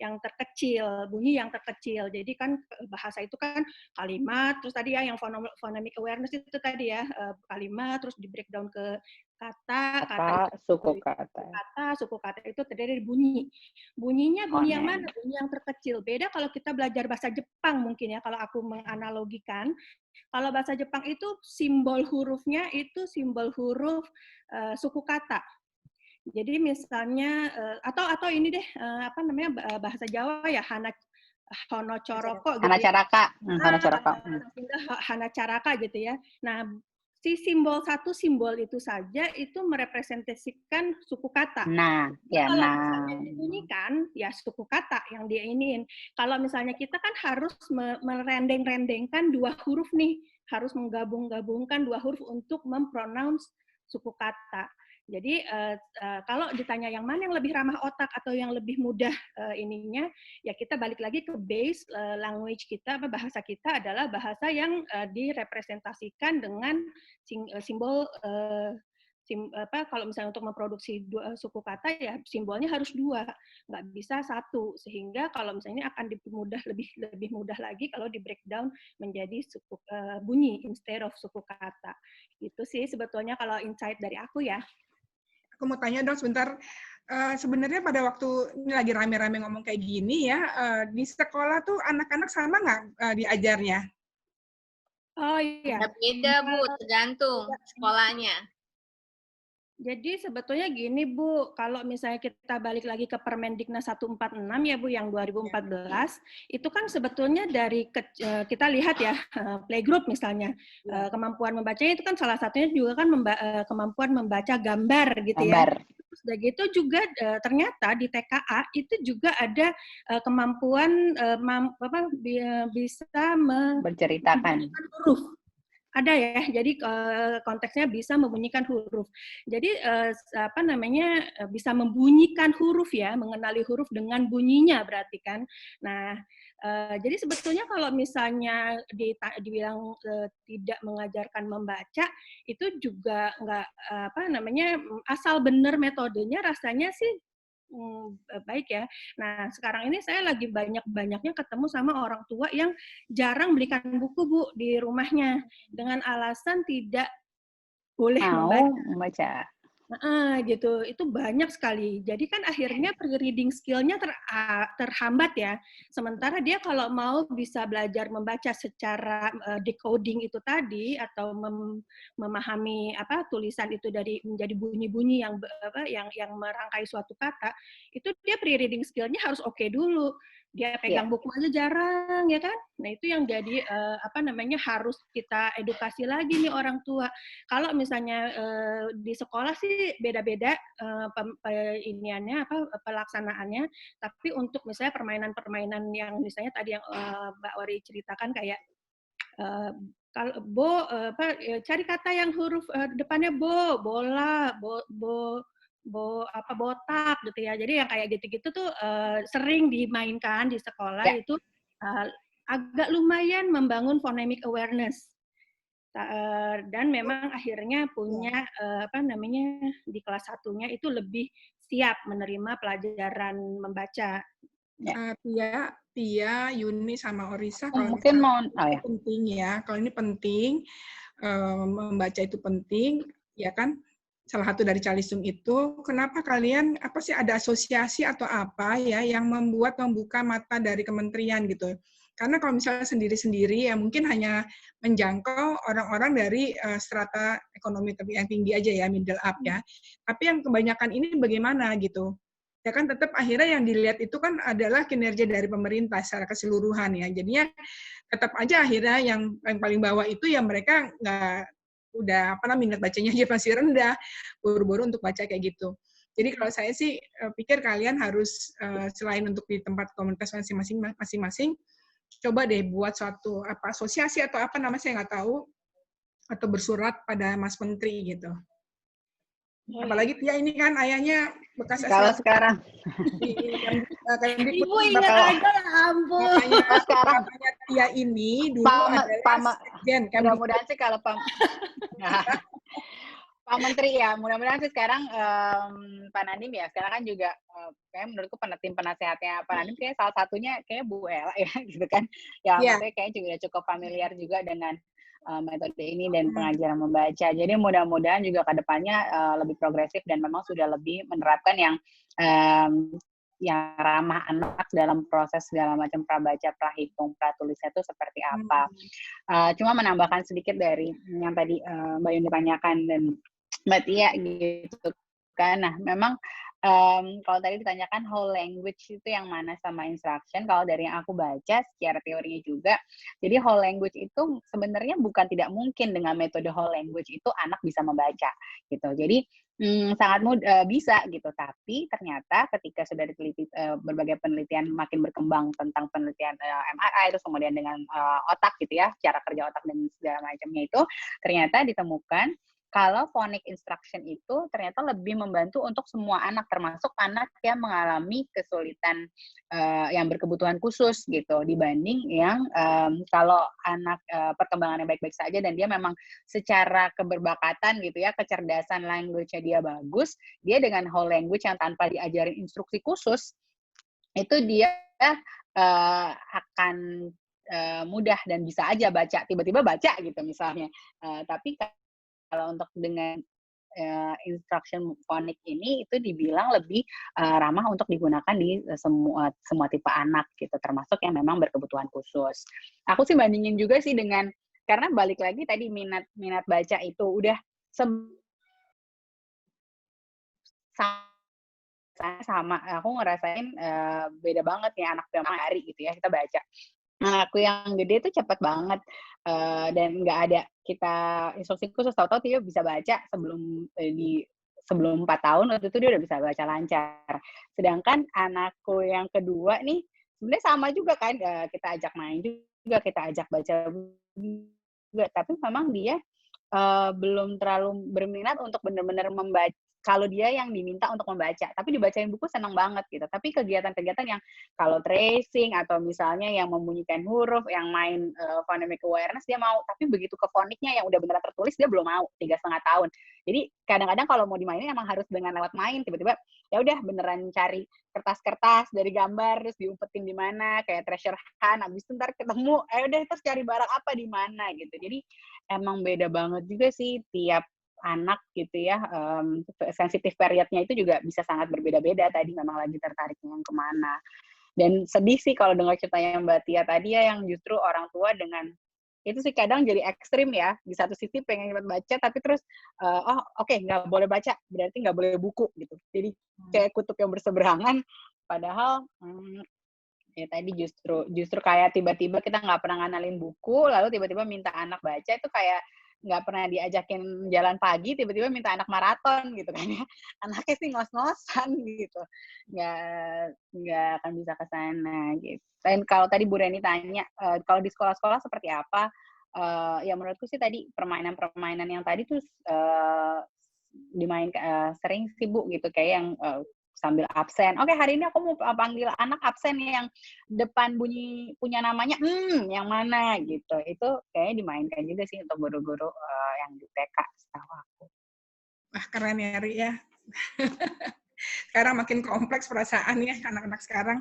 yang terkecil, bunyi yang terkecil. Jadi kan bahasa itu kan kalimat, terus tadi ya yang phonemic awareness itu tadi ya kalimat, terus di breakdown ke kata, suku kata. Suku kata itu terdiri dari bunyi. Bunyinya bunyi yang mana? Bunyi yang terkecil. Beda kalau kita belajar bahasa Jepang mungkin ya, kalau aku menganalogikan. Kalau bahasa Jepang itu simbol hurufnya itu simbol huruf suku kata. Jadi misalnya atau ini deh apa namanya bahasa Jawa ya Hanacaraka gitu ya. Hanacaraka gitu ya. Nah, si satu simbol itu saja itu merepresentasikan suku kata. Nah, ya kalau misalnya dibunyikan ya suku kata yang dia iniin. Kalau misalnya kita kan harus merendeng-rendengkan dua huruf nih, harus menggabung-gabungkan dua huruf untuk mempronounce suku kata. Jadi kalau ditanya yang mana yang lebih ramah otak atau yang lebih mudah ininya, ya kita balik lagi ke base language kita, bahasa kita adalah bahasa yang direpresentasikan dengan simbol kalau misalnya untuk memproduksi suku kata ya simbolnya harus dua, nggak bisa satu, sehingga kalau misalnya akan lebih mudah lagi kalau di breakdown menjadi suku bunyi instead of suku kata. Itu sih sebetulnya kalau insight dari aku ya. Aku mau tanya dong sebentar, sebenarnya pada waktu ini lagi rame-rame ngomong kayak gini ya, di sekolah tuh anak-anak sama nggak diajarnya? Oh iya. Beda Bu, tergantung sekolahnya. Jadi sebetulnya gini Bu, kalau misalnya kita balik lagi ke Permendiknas 146 ya Bu yang 2014, itu kan sebetulnya dari kita lihat ya playgroup misalnya, kemampuan membacanya itu kan salah satunya juga kan kemampuan membaca gambar gitu ya. Terus udah gitu juga ternyata di TKA itu juga ada kemampuan bisa menceritakan huruf. Ada ya, jadi konteksnya bisa membunyikan huruf. Jadi apa namanya bisa membunyikan huruf ya, mengenali huruf dengan bunyinya berarti kan. Nah, jadi sebetulnya kalau misalnya dibilang tidak mengajarkan membaca, itu juga nggak apa namanya asal benar metodenya rasanya sih baik ya. Nah, sekarang ini saya lagi banyak-banyaknya ketemu sama orang tua yang jarang belikan buku, Bu, di rumahnya. Dengan alasan tidak boleh membaca. Gitu. Itu banyak sekali. Jadi kan akhirnya pre-reading skill-nya terhambat ya. Sementara dia kalau mau bisa belajar membaca secara decoding itu tadi atau memahami tulisan itu menjadi bunyi-bunyi yang merangkai suatu kata, itu dia pre-reading skill-nya harus oke dulu. Dia pegang buku aja jarang ya kan. Nah, itu yang jadi harus kita edukasi lagi nih orang tua. Kalau misalnya di sekolah sih beda-beda pelaksanaannya, tapi untuk misalnya permainan-permainan yang misalnya tadi yang Mbak Ori ceritakan kayak kalau cari kata yang huruf depannya bola, botak gitu ya. Jadi yang kayak gitu-gitu tuh sering dimainkan di sekolah itu agak lumayan membangun phonemic awareness. Dan memang akhirnya punya di kelas 1-nya itu lebih siap menerima pelajaran membaca. Tia, Yuni sama Orisa kalau mungkin penting ya. Kalau ini penting, membaca itu penting, ya kan? Salah satu dari Calisum itu, kenapa kalian apa sih ada asosiasi atau apa ya yang membuka mata dari kementerian gitu? Karena kalau misalnya sendiri-sendiri ya mungkin hanya menjangkau orang-orang dari strata ekonomi yang tinggi aja ya, middle up ya. Tapi yang kebanyakan ini bagaimana gitu? Ya kan tetap akhirnya yang dilihat itu kan adalah kinerja dari pemerintah secara keseluruhan ya. Jadinya tetap aja akhirnya yang paling bawah itu ya mereka minat bacanya aja masih rendah, buru-buru untuk baca kayak gitu. Jadi kalau saya sih pikir kalian harus selain untuk di tempat komunitas masing-masing, coba deh buat suatu asosiasi atau apa namanya saya nggak tahu, atau bersurat pada Mas Menteri gitu. Apalagi Tia ini kan ayahnya bekas Kalau sekarang Ibu ingat aja lah, ampun. Bapaknya Tia ini dulu adalah sekjen. Mudah-mudahan sih kalau Pak Menteri ya, mudah-mudahan sih sekarang Pak Nadiem ya, sekarang kan juga kayak menurutku tim penasehatnya Pak Nadiem kayak salah satunya kayak Bu Ella ya gitu kan, yang maksudnya kayak juga cukup familiar juga dengan metode ini dan pengajaran membaca. Jadi mudah-mudahan juga ke depannya lebih progresif dan memang sudah lebih menerapkan yang ramah anak dalam proses segala macam prabaca, prahitung, pratulisnya itu seperti apa. Cuma menambahkan sedikit dari yang tadi Mbak Yuni tanyakan dan Mbak Tia gitu kan. Nah, memang kalau tadi ditanyakan whole language itu yang mana sama instruction, kalau dari yang aku baca secara teorinya juga, jadi whole language itu sebenarnya bukan tidak mungkin dengan metode whole language itu anak bisa membaca gitu. Jadi sangat mudah bisa gitu, tapi ternyata ketika sudah diteliti berbagai penelitian makin berkembang tentang penelitian MRI terus kemudian dengan otak gitu ya, cara kerja otak dan segala macamnya itu ternyata ditemukan kalau phonic instruction itu ternyata lebih membantu untuk semua anak, termasuk anak yang mengalami kesulitan yang berkebutuhan khusus gitu, dibanding yang kalau anak perkembangannya baik-baik saja dan dia memang secara keberbakatan gitu ya, kecerdasan language-nya dia bagus, dia dengan whole language yang tanpa diajarin instruksi khusus, itu dia akan mudah dan bisa aja baca, tiba-tiba baca gitu misalnya. Tapi kalau untuk dengan instruction phonic ini itu dibilang lebih ramah untuk digunakan di semua tipe anak gitu, termasuk yang memang berkebutuhan khusus. Aku sih bandingin juga sih dengan, karena balik lagi tadi minat baca itu udah sama aku ngerasain beda banget nih anak yang hari gitu ya kita baca. Anakku yang gede tuh cepet banget dan nggak ada kita instruksi khusus, tahu-tahu dia bisa baca sebelum 4 tahun waktu itu dia udah bisa baca lancar. Sedangkan anakku yang kedua nih sebenarnya sama juga kan, kita ajak main juga, kita ajak baca juga, tapi memang dia belum terlalu berminat untuk benar-benar membaca. Kalau dia yang diminta untuk membaca, tapi dibacain buku senang banget gitu. Tapi kegiatan-kegiatan yang kalau tracing atau misalnya yang membunyikan huruf, yang main phonemic awareness dia mau. Tapi begitu ke foniknya yang udah beneran tertulis dia belum mau, 3,5 tahun. Jadi kadang-kadang kalau mau dimainin emang harus dengan lewat main. Tiba-tiba ya udah beneran cari kertas-kertas dari gambar terus diumpetin di mana kayak treasure hunt. Abis itu ntar ketemu, udah terus cari barang apa di mana gitu. Jadi emang beda banget juga sih tiap anak gitu ya, sensitif periodnya itu juga bisa sangat berbeda-beda. Tadi memang lagi tertariknya yang kemana. Dan sedih sih kalau dengar ceritanya Mbak Tia tadi ya, yang justru orang tua dengan itu sih kadang jadi ekstrim ya. Di satu sisi pengen baca, tapi terus nggak boleh baca, berarti nggak boleh buku gitu. Jadi kayak kutub yang berseberangan. Padahal ya tadi justru kayak tiba-tiba kita nggak pernah nganalin buku, lalu tiba-tiba minta anak baca, itu kayak nggak pernah diajakin jalan pagi, tiba-tiba minta anak maraton gitu kan ya. Anaknya sih ngos-ngosan gitu, nggak akan bisa ke sana gitu. Dan kalau tadi Bu Reni tanya, kalau di sekolah-sekolah seperti apa, ya menurutku sih tadi permainan-permainan yang tadi tuh sering sih Bu gitu, kayak yang sambil absen. Oke, hari ini aku mau panggil anak absen yang depan bunyi punya namanya, yang mana gitu. Itu kayaknya dimainkan juga sih untuk guru-guru yang di TK setahu aku. Wah, keren ya, Ri ya. Sekarang makin kompleks perasaan ya anak-anak sekarang.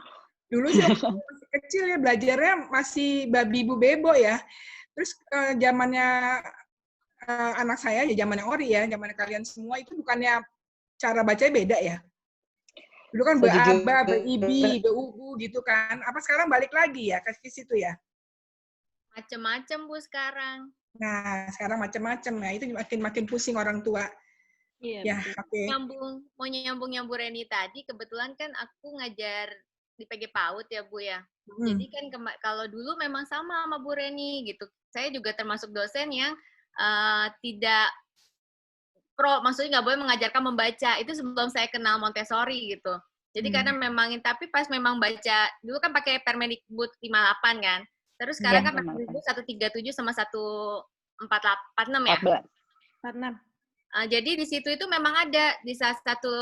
Dulu sih masih kecil ya, belajarnya masih babi bu bebo ya. Terus zamannya anak saya, ya zamannya Ori ya, zamannya kalian semua itu bukannya cara bacanya beda ya? Dulu kan beaba, beibi, beubu gitu kan. Apa sekarang balik lagi ya ke situ ya? Macem-macem Bu sekarang. Nah, sekarang macem-macem ya. Itu makin pusing orang tua. Iya. Ya, oke. Mau nyambung yang Bu Reni tadi, kebetulan kan aku ngajar di PG PAUD ya Bu ya. Jadi kan kalau dulu memang sama Bu Reni gitu. Saya juga termasuk dosen yang tidak pro, maksudnya nggak boleh mengajarkan membaca. Itu sebelum saya kenal Montessori gitu. Jadi karena memang, tapi pas memang baca, dulu kan pakai Permendikbud 58 kan. Terus sekarang kan Permendikbud 137 sama 146 ya? 46. Jadi di situ itu memang ada di salah satu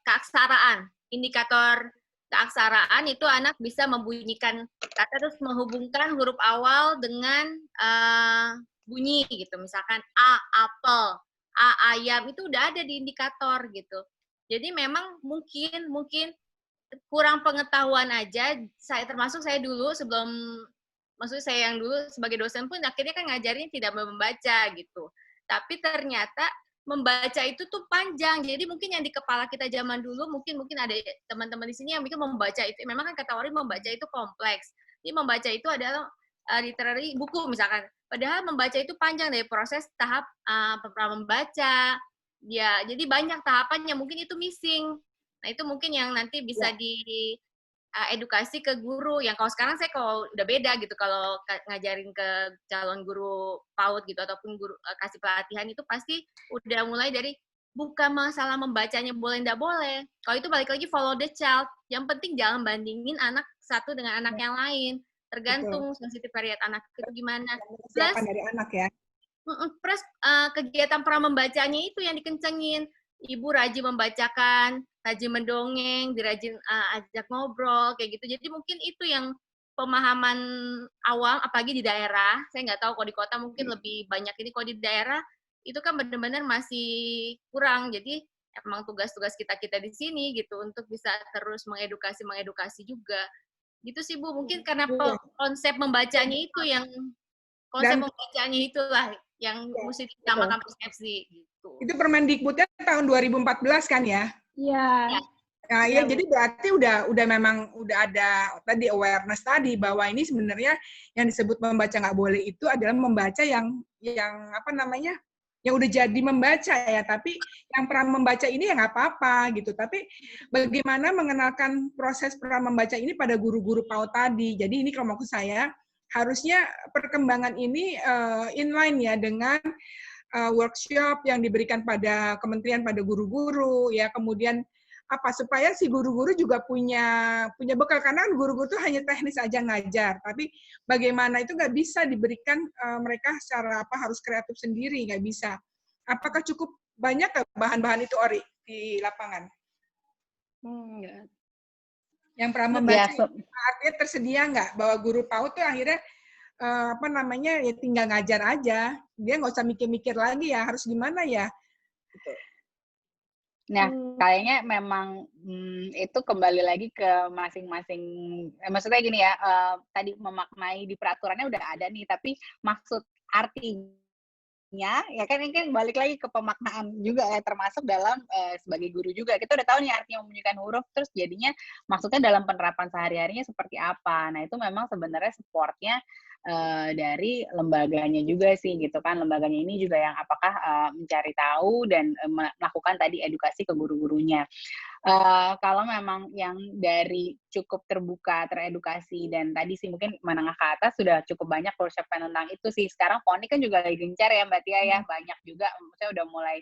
keaksaraan, indikator keaksaraan itu anak bisa membunyikan kata terus menghubungkan huruf awal dengan bunyi gitu. Misalkan A, apel, A, ayam, itu udah ada di indikator gitu. Jadi memang mungkin kurang pengetahuan aja. Termasuk saya dulu sebelum, maksudnya saya yang dulu sebagai dosen pun akhirnya kan ngajarin tidak membaca gitu. Tapi ternyata membaca itu tuh panjang. Jadi mungkin yang di kepala kita zaman dulu, mungkin ada teman-teman di sini yang mikir membaca itu, memang kan kata Ori membaca itu kompleks. Jadi membaca itu adalah literary buku misalkan. Padahal membaca itu panjang dari proses tahap membaca. Ya, jadi banyak tahapan yang mungkin itu missing. Nah, itu mungkin yang nanti bisa di edukasi ke guru. Yang kalau sekarang saya kalau udah beda gitu, kalau ngajarin ke calon guru PAUD gitu ataupun guru kasih pelatihan itu pasti udah mulai dari bukan masalah membacanya boleh nggak boleh. Kalau itu balik lagi follow the child. Yang penting jangan bandingin anak satu dengan anak yang lain. Tergantung sensitivity anak itu gimana. Plus dari anak ya. Plus kegiatan pra membacanya itu yang dikencengin. Ibu rajin membacakan, rajin mendongeng, dirajin ajak ngobrol, kayak gitu. Jadi mungkin itu yang pemahaman awal, apalagi di daerah. Saya nggak tahu kalau di kota mungkin lebih banyak ini. Kalau di daerah, itu kan benar-benar masih kurang. Jadi emang tugas-tugas kita di sini gitu, untuk bisa terus mengedukasi juga. Gitu sih Bu, mungkin karena konsep membacanya itu yang, membacanya itulah yang mesti ditambahkan persepsi gitu. Itu Permendikbudnya tahun 2014 kan ya? Iya. Nah, ya jadi berarti udah memang udah ada tadi awareness tadi bahwa ini sebenarnya yang disebut membaca nggak boleh itu adalah membaca yang apa namanya? Yang udah jadi membaca ya, tapi yang pernah membaca ini ya nggak apa-apa gitu. Tapi bagaimana mengenalkan proses pernah membaca ini pada guru-guru PAUD tadi. Jadi ini kalau maksud saya harusnya perkembangan ini inline ya dengan workshop yang diberikan pada kementerian pada guru-guru ya, kemudian apa supaya si guru-guru juga punya bekal, karena guru-guru itu hanya teknis aja ngajar, tapi bagaimana itu nggak bisa diberikan mereka secara harus kreatif sendiri, nggak bisa. Apakah cukup banyak bahan-bahan itu Ori di lapangan? Yang pernah membaca artinya tersedia nggak bahwa guru PAUD tuh akhirnya ya tinggal ngajar aja, dia nggak usah mikir-mikir lagi ya harus gimana ya. Nah, kayaknya memang itu kembali lagi ke masing-masing, maksudnya gini ya, tadi memaknai di peraturannya udah ada nih, tapi maksud artinya, ya kan ini kan balik lagi ke pemaknaan juga ya, termasuk dalam sebagai guru juga. Kita udah tahu nih artinya membunyikan huruf, terus jadinya maksudnya dalam penerapan sehari-harinya seperti apa. Nah, itu memang sebenarnya supportnya dari lembaganya juga sih gitu kan. Lembaganya ini juga yang apakah mencari tahu dan melakukan tadi edukasi ke guru-gurunya. Kalau memang yang dari cukup terbuka, teredukasi, dan tadi sih mungkin menengah ke atas sudah cukup banyak workshop tentang itu sih. Sekarang Poni kan juga lagi gencar ya Mbak Tia ya, banyak juga, maksudnya udah mulai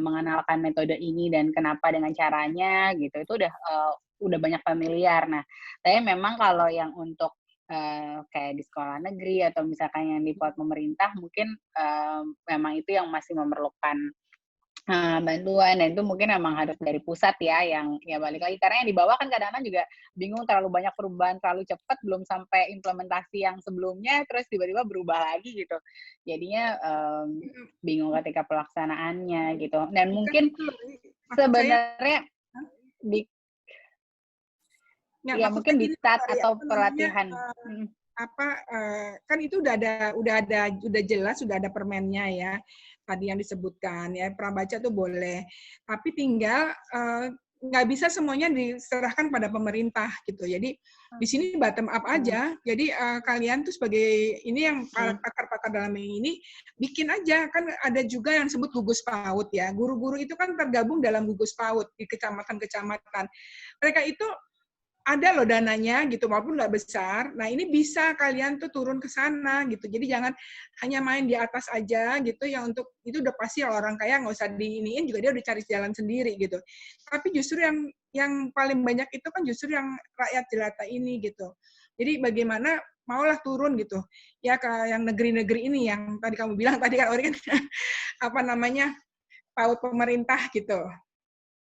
mengenalkan metode ini dan kenapa dengan caranya gitu, itu udah banyak familiar. Nah, tapi memang kalau yang untuk kayak di sekolah negeri atau misalkan yang di PAUD pemerintah mungkin memang itu yang masih memerlukan bantuan, dan itu mungkin memang harus dari pusat ya, yang ya balik lagi karena yang di bawah kan kadang-kadang juga bingung, terlalu banyak perubahan terlalu cepat, belum sampai implementasi yang sebelumnya terus tiba-tiba berubah lagi gitu, jadinya bingung ketika pelaksanaannya gitu. Dan mungkin sebenarnya mungkin di start atau pelatihan kan itu udah jelas, sudah ada permennya ya tadi yang disebutkan ya, prabaca tuh boleh, tapi tinggal nggak bisa semuanya diserahkan pada pemerintah gitu. Jadi di sini bottom up aja. Jadi kalian tuh sebagai ini yang pakar-pakar dalam ini bikin aja, kan ada juga yang disebut gugus PAUD ya. Guru-guru itu kan tergabung dalam gugus PAUD di kecamatan-kecamatan. Mereka itu ada loh dananya gitu, walaupun nggak besar. Nah ini bisa kalian tuh turun ke sana gitu. Jadi jangan hanya main di atas aja gitu, yang untuk itu udah pasti orang kaya nggak usah diiniin juga, dia udah cari jalan sendiri gitu. Tapi justru yang paling banyak itu kan justru yang rakyat jelata ini gitu. Jadi bagaimana maulah turun gitu ya ke yang negeri-negeri ini yang tadi kamu bilang tadi kan Ori kan apa namanya PAUD pemerintah gitu,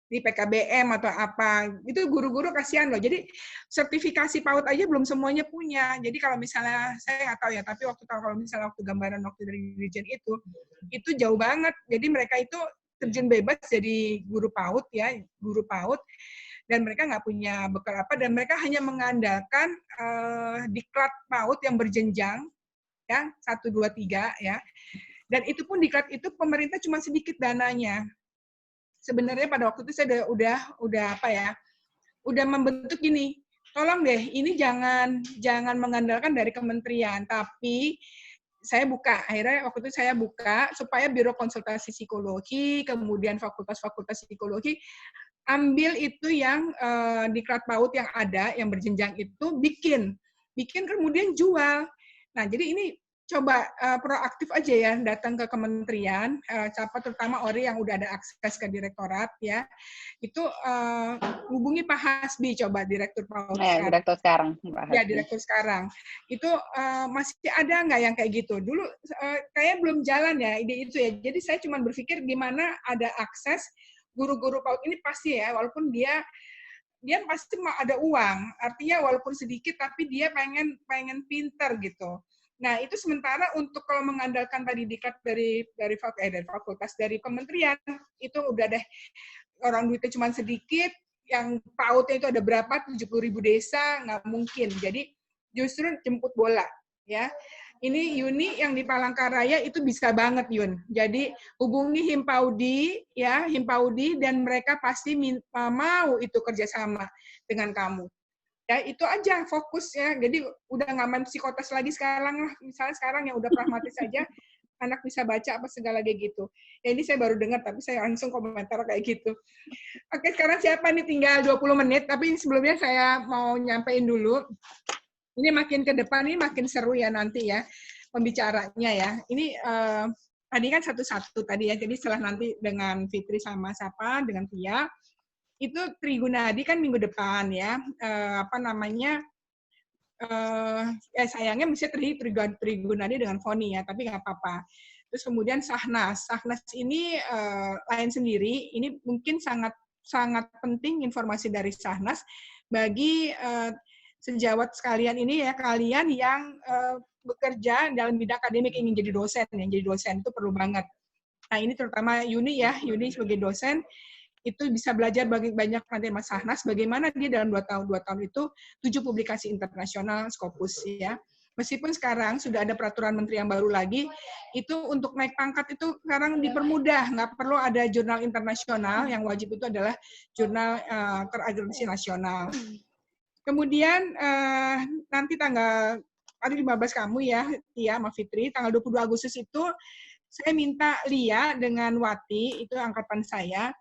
di PKBM atau apa, itu guru-guru kasihan loh. Jadi sertifikasi PAUD aja belum semuanya punya. Jadi kalau misalnya, saya nggak tahu ya, tapi kalau misalnya waktu gambaran waktu dari Dirjen itu jauh banget. Jadi mereka itu terjun bebas jadi guru PAUD ya, guru PAUD, dan mereka nggak punya bekal apa, dan mereka hanya mengandalkan diklat PAUD yang berjenjang, ya, 1, 2, 3, ya. Dan itu pun diklat itu pemerintah cuma sedikit dananya. Sebenarnya pada waktu itu saya udah membentuk gini, tolong deh ini jangan mengandalkan dari kementerian, tapi akhirnya waktu itu saya buka supaya Biro Konsultasi Psikologi, kemudian fakultas-fakultas psikologi ambil itu yang diklat PAUD yang ada, yang berjenjang itu bikin kemudian jual. Nah jadi ini coba proaktif aja ya, datang ke kementerian, terutama Ori yang udah ada akses ke direktorat ya, itu hubungi Pak Hasbi, coba direktur PAUD sekarang. Direktur sekarang, Pak Hasbi. Ya, direktur sekarang. Itu masih ada nggak yang kayak gitu? Dulu kayaknya belum jalan ya ide itu ya. Jadi saya cuma berpikir gimana ada akses guru-guru PAUD ini pasti ya, walaupun dia pasti mau ada uang, artinya walaupun sedikit tapi dia pengen pinter gitu. Nah, itu sementara untuk kalau mengandalkan tadi diklat dari fakultas, dari kementerian, itu udah deh, orang duitnya cuma sedikit, yang PAUD-nya itu ada berapa, 70.000 desa, nggak mungkin. Jadi justru jemput bola. Ya, ini Yuni yang di Palangkaraya itu bisa banget, Yun. Jadi hubungi Himpaudi, ya, Himpaudi, dan mereka pasti mau itu kerjasama dengan kamu. Ya itu aja fokus ya, jadi udah nggak main psikotes lagi sekarang lah, misalnya sekarang yang udah pragmatis aja, anak bisa baca apa segala kayak gitu. Ya ini saya baru dengar, tapi saya langsung komentar kayak gitu. Oke, sekarang siapa nih, tinggal 20 menit, tapi sebelumnya saya mau nyampein dulu, ini makin ke depan, ini makin seru ya nanti ya, pembicaranya ya. Ini tadi kan satu-satu tadi ya, jadi setelah nanti dengan Fitri sama siapa, dengan Tia, itu Trigunadi kan minggu depan ya, sayangnya mesti Trigunadi dengan Foni ya, tapi nggak apa-apa. Terus kemudian Sahnas ini lain sendiri, ini mungkin sangat penting informasi dari Sahnas bagi sejawat sekalian ini ya, kalian yang bekerja dalam bidang akademik ingin jadi dosen, yang jadi dosen itu perlu banget. Nah ini terutama Yuni sebagai dosen, itu bisa belajar banyak nanti Mas Sahnas, bagaimana dia dalam 2 tahun itu 7 publikasi internasional Scopus ya. Meskipun sekarang sudah ada peraturan menteri yang baru lagi, itu untuk naik pangkat itu sekarang dipermudah, nggak perlu ada jurnal internasional, yang wajib itu adalah jurnal terakreditasi nasional. Kemudian nanti tanggal 15 kamu ya, Tia sama Fitri, tanggal 22 Agustus itu saya minta Lia dengan Wati, itu angkatan saya,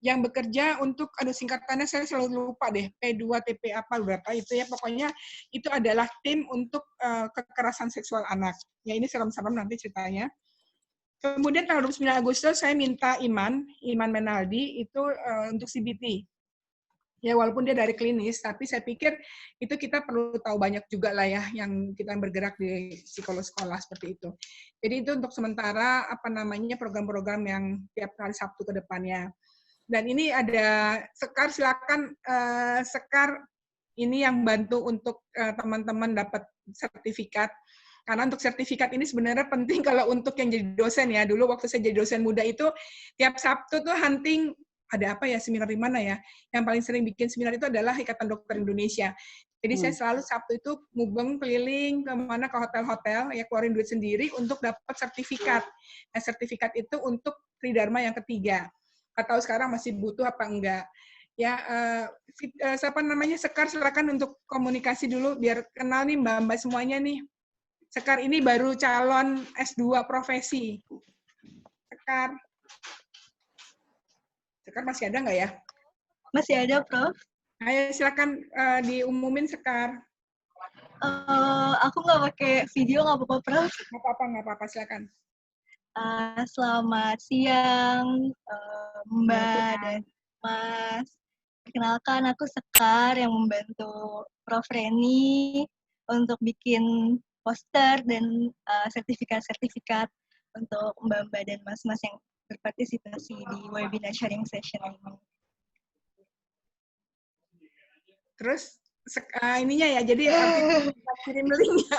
yang bekerja untuk, singkatannya saya selalu lupa deh, P2TP apa berapa itu ya, pokoknya itu adalah tim untuk kekerasan seksual anak. Ya ini serem-serem nanti ceritanya. Kemudian tanggal 29 Agustus saya minta Iman Menaldi itu untuk CBT. Ya walaupun dia dari klinis, tapi saya pikir itu kita perlu tahu banyak juga lah ya, yang kita bergerak di psikolog sekolah seperti itu. Jadi itu untuk sementara program-program yang tiap hari Sabtu ke depannya. Dan ini ada Sekar, silakan Sekar ini yang bantu untuk teman-teman dapat sertifikat. Karena untuk sertifikat ini sebenarnya penting kalau untuk yang jadi dosen ya. Dulu waktu saya jadi dosen muda itu tiap Sabtu tuh hunting, ada apa ya, seminar di mana ya? Yang paling sering bikin seminar itu adalah Ikatan Dokter Indonesia. Jadi saya selalu Sabtu itu mubeng keliling kemana, ke hotel-hotel, ya keluarin duit sendiri untuk dapat sertifikat. Nah sertifikat itu untuk Tridharma yang ketiga. Nggak tahu sekarang masih butuh apa enggak. Ya, siapa namanya Sekar, silakan untuk komunikasi dulu biar kenal nih Mbak-mbak semuanya nih. Sekar ini baru calon S2 profesi. Sekar. Sekar masih ada nggak ya? Masih ada, Prof. Ayo silakan diumumin Sekar. Aku nggak pakai video, nggak apa-apa, Prof. Nggak apa-apa, silakan. Selamat siang, Mbak dan Mas. Perkenalkan, aku Sekar yang membantu Prof. Reni untuk bikin poster dan sertifikat-sertifikat untuk Mbak-mbak dan Mas-mas yang berpartisipasi di webinar sharing session ini. Terus ininya ya, jadi kirim linknya.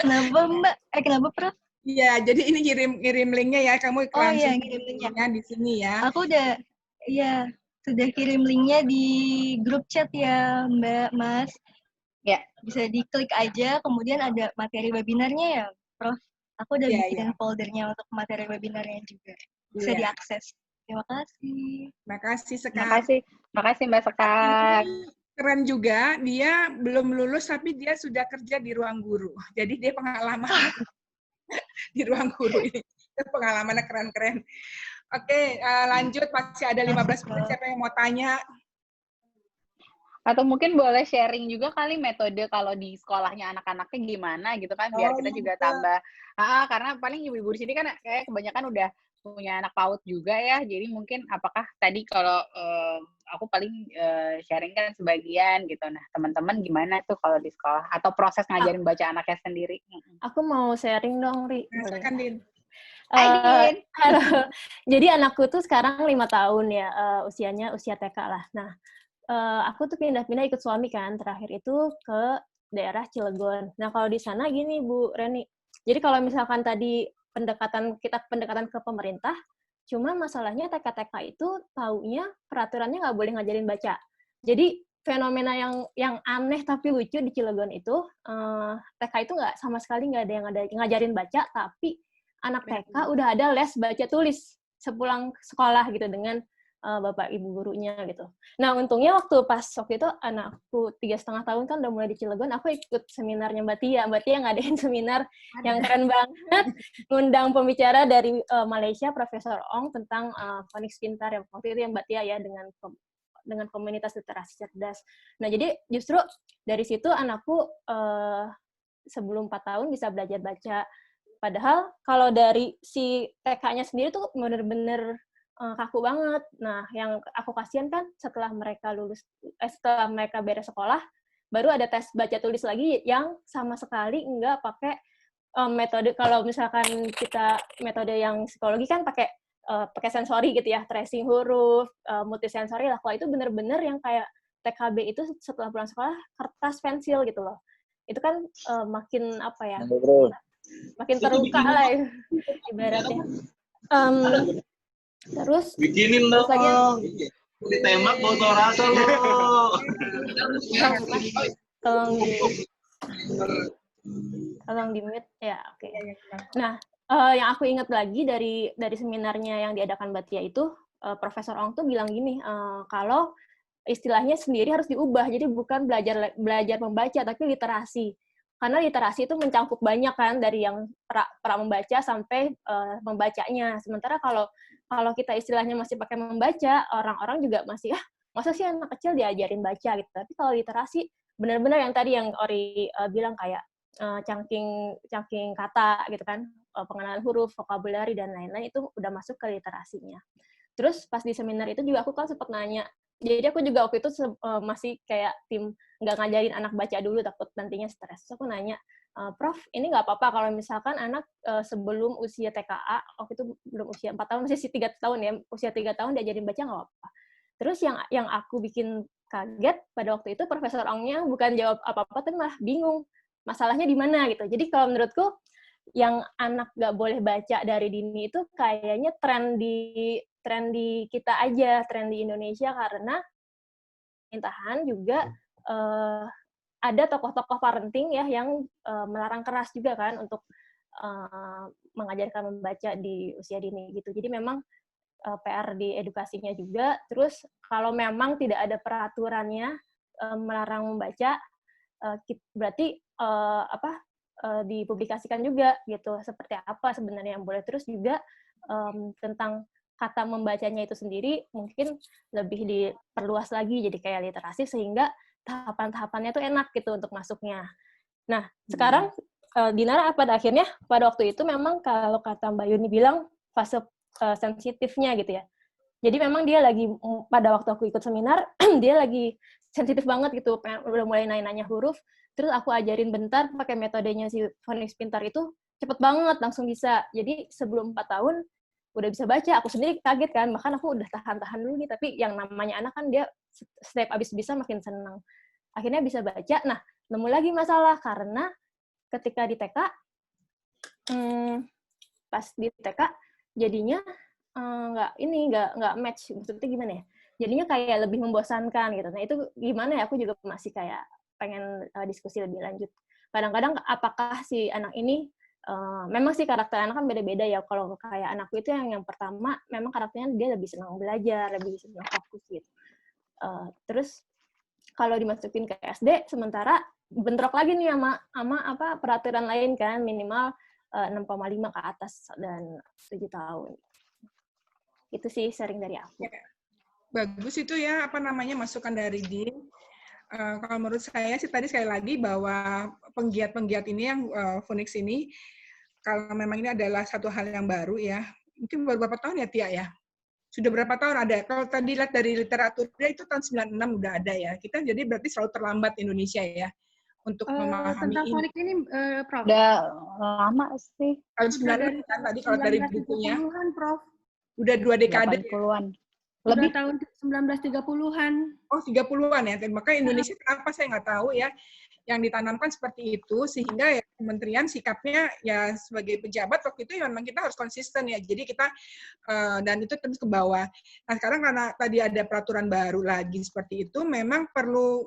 Kenapa Mbak? Kenapa Prof? Iya, jadi ini kirim linknya ya, kamu langsung kirim linknya di sini ya. Aku sudah kirim linknya di grup chat ya, Mbak, Mas. Ya. Bisa diklik aja, kemudian ada materi webinarnya ya, Prof. Aku udah bikin foldernya untuk materi webinarnya juga. Bisa diakses. Terima kasih. Terima kasih, Sekar. Terima kasih Mbak Sekar. Keren juga, dia belum lulus tapi dia sudah kerja di ruang guru. Jadi dia pengalaman di ruang guru ini. Pengalamannya keren-keren. Oke, lanjut. Masih ada 15 menit. Siapa yang mau tanya? Atau mungkin boleh sharing juga kali metode kalau di sekolahnya anak-anaknya gimana gitu kan, biar kita juga tambah. Karena paling ibu-ibu di sini kan kayak kebanyakan udah punya anak PAUD juga ya, jadi mungkin apakah tadi kalau aku paling sharing kan sebagian gitu. Nah, teman-teman gimana tuh kalau di sekolah atau proses ngajarin baca anaknya sendiri? Aku mau sharing dong, Ri. Silakan, Din. Hai, Din. Jadi anakku tuh sekarang 5 tahun ya, usianya usia TK lah. Nah, aku tuh pindah-pindah ikut suami kan, terakhir itu ke daerah Cilegon. Nah, kalau di sana gini, Bu Reni. Jadi kalau misalkan tadi pendekatan ke pemerintah, cuma masalahnya TK-TK itu taunya peraturannya nggak boleh ngajarin baca. Jadi fenomena yang aneh tapi lucu di Cilegon itu, TK itu nggak sama sekali nggak ada yang ngajarin baca, tapi anak TK udah ada les baca tulis sepulang sekolah gitu dengan bapak ibu gurunya gitu. Nah, untungnya waktu itu anakku 3,5 tahun kan udah mulai di Cilegon, aku ikut seminarnya Mbak Tia ngadain seminar yang keren banget, ngundang pembicara dari Malaysia, Profesor Ong, tentang Phonics Pintar yang waktu itu yang Mbak Tia ya, dengan komunitas literasi cerdas. Nah, jadi justru dari situ anakku sebelum 4 tahun bisa belajar baca. Padahal kalau dari si TK-nya sendiri tuh bener-bener kaku banget. Nah, yang aku kasihan kan setelah mereka beres sekolah, baru ada tes baca tulis lagi yang sama sekali nggak pakai metode. Kalau misalkan kita metode yang psikologi kan pakai sensori gitu ya, tracing huruf, multisensori lah. Kalau itu bener-bener yang kayak TKB itu setelah pulang sekolah kertas pensil gitu loh. Itu kan makin apa ya? Makin terluka lah ya, ibaratnya. Terus bikinin dong ditembak botol rasa lo. Tolong di mute ya, oke. Nah, yang aku ingat lagi dari seminarnya yang diadakan Mbak Tia itu, Profesor Ong tuh bilang gini, kalau istilahnya sendiri harus diubah, jadi bukan belajar membaca tapi literasi. Karena literasi itu mencangkup banyak kan, dari yang pra membaca sampai membacanya. Sementara kalau kita istilahnya masih pakai membaca, orang-orang juga masih, masa sih anak kecil diajarin baca gitu. Tapi kalau literasi, benar-benar yang tadi yang Ori bilang kayak cangking kata gitu kan, pengenalan huruf, vocabulary, dan lain-lain, itu udah masuk ke literasinya. Terus pas di seminar itu juga aku kan sempat nanya, jadi aku juga waktu itu masih kayak tim nggak ngajarin anak baca dulu, takut nantinya stres. So, aku nanya, Prof, ini nggak apa-apa kalau misalkan anak sebelum usia TKA, waktu itu belum usia 4 tahun, masih 3 tahun ya, usia 3 tahun diajarin baca nggak apa-apa. Terus yang aku bikin kaget pada waktu itu, Profesor Ongnya bukan jawab apa-apa, tapi malah bingung masalahnya di mana gitu. Jadi kalau menurutku, yang anak nggak boleh baca dari dini itu kayaknya tren di kita aja, tren di Indonesia, karena pemerintahan juga ada tokoh-tokoh parenting ya yang melarang keras juga kan untuk mengajarkan membaca di usia dini gitu. Jadi memang PR di edukasinya juga. Terus kalau memang tidak ada peraturannya melarang membaca, berarti dipublikasikan juga gitu. Seperti apa sebenarnya yang boleh. Terus juga tentang kata membacanya itu sendiri mungkin lebih diperluas lagi jadi kayak literasi sehingga tahapan-tahapannya tuh enak gitu untuk masuknya. Nah, sekarang Dinara pada akhirnya pada waktu itu memang kalau kata Mbak Yuni bilang fase sensitifnya gitu ya. Jadi memang dia lagi pada waktu aku ikut seminar dia lagi sensitif banget gitu, udah mulai nanya-nanya huruf, terus aku ajarin bentar pakai metodenya si Phonics Pintar itu cepet banget langsung bisa. Jadi sebelum 4 tahun udah bisa baca, aku sendiri kaget kan, bahkan aku udah tahan-tahan dulu nih, tapi yang namanya anak kan dia setiap abis bisa makin seneng. Akhirnya bisa baca, nah nemu lagi masalah, karena ketika di TK, pas di TK, jadinya nggak match, maksudnya gimana ya, jadinya kayak lebih membosankan gitu. Nah itu gimana ya, aku juga masih kayak pengen diskusi lebih lanjut. Kadang-kadang apakah si anak ini memang sih karakter anak kan beda-beda ya. Kalau kayak anakku itu yang pertama memang karakternya dia lebih senang belajar, lebih senang fokus gitu. Terus kalau dimasukin ke SD sementara bentrok lagi nih sama peraturan lain kan, minimal 6,5 ke atas dan 7 tahun. Itu sih sharing dari aku. Bagus itu ya, masukan dari Din. Kalau menurut saya sih tadi sekali lagi bahwa penggiat-penggiat ini yang Phonics ini, kalau memang ini adalah satu hal yang baru ya, mungkin baru berapa tahun ya Tia ya? Sudah berapa tahun ada? Kalau tadi lihat dari literaturnya itu tahun 96 udah ada ya. Kita jadi berarti selalu terlambat Indonesia ya untuk memahami tentang ini. Phonics ini, Prof. Udah lama sih. Tahun 96 kan tadi kalau dari bukunya. 1930-an, Prof. Udah 2 dekade. 80-an. Lebih tahun 1930-an. Oh, 30-an ya. Maka Indonesia kenapa saya nggak tahu ya, yang ditanamkan seperti itu, sehingga ya kementerian sikapnya ya sebagai pejabat waktu itu ya memang kita harus konsisten ya. Jadi kita, dan itu terus ke bawah. Nah sekarang karena tadi ada peraturan baru lagi seperti itu, memang perlu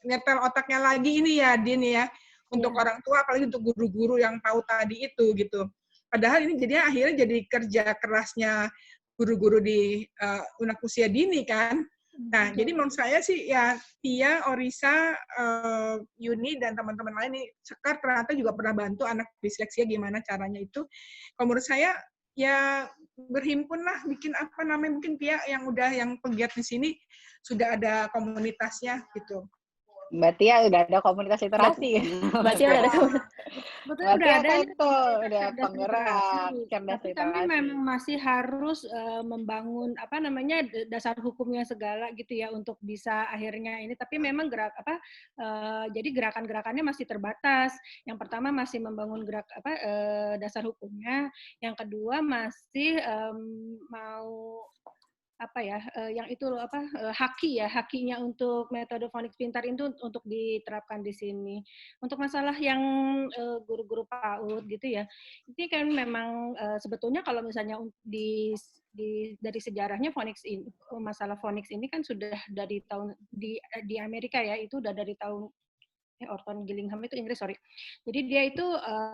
nyetel otaknya lagi ini ya, Din ya, untuk orang tua, apalagi untuk guru-guru yang tahu tadi itu gitu. Padahal ini jadinya akhirnya jadi kerja kerasnya guru-guru di anak usia dini kan. Nah, jadi menurut saya sih ya Tia, Orisa, Yuni dan teman-teman lain nih, Sekar ternyata juga pernah bantu anak disleksia gimana caranya itu. Kalau menurut saya ya berhimpun lah, bikin mungkin Tia yang penggiat di sini sudah ada komunitasnya gitu. Mbak Tia udah ada komunitas literasi. Mbak Tia udah ada komunitas. Betul, Mbak udah Tia ada itu udah penggerak cerdas tapi literasi. kami memang masih harus membangun dasar hukumnya segala gitu ya untuk bisa akhirnya ini. Tapi memang jadi gerakan-gerakannya masih terbatas. Yang pertama masih membangun dasar hukumnya. Yang kedua masih mau yang itu hakinya untuk metode Phonics Pintar itu untuk diterapkan di sini. Untuk masalah yang guru-guru PAUD gitu ya, ini kan memang sebetulnya kalau misalnya dari sejarahnya Phonics ini, masalah Phonics ini kan sudah dari tahun di Amerika ya, itu udah dari tahun Orton Gillingham itu Inggris, sorry. Jadi dia itu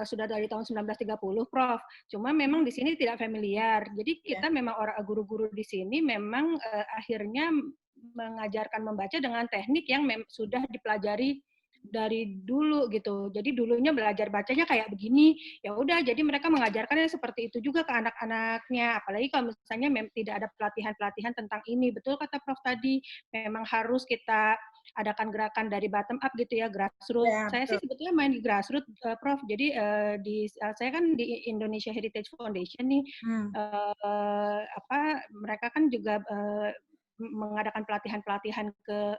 sudah dari tahun 1930, Prof. Cuma memang di sini tidak familiar. Jadi kita memang guru-guru di sini memang akhirnya mengajarkan membaca dengan teknik yang sudah dipelajari dari dulu gitu. Jadi dulunya belajar bacanya kayak begini, ya udah. Jadi mereka mengajarkannya seperti itu juga ke anak-anaknya. Apalagi kalau misalnya tidak ada pelatihan-pelatihan tentang ini. Betul kata Prof tadi, memang harus kita adakan gerakan dari bottom up gitu ya, grassroots. Ya, saya sih sebetulnya main di grassroots, Prof. Jadi saya kan di Indonesia Heritage Foundation nih, mereka kan juga mengadakan pelatihan-pelatihan ke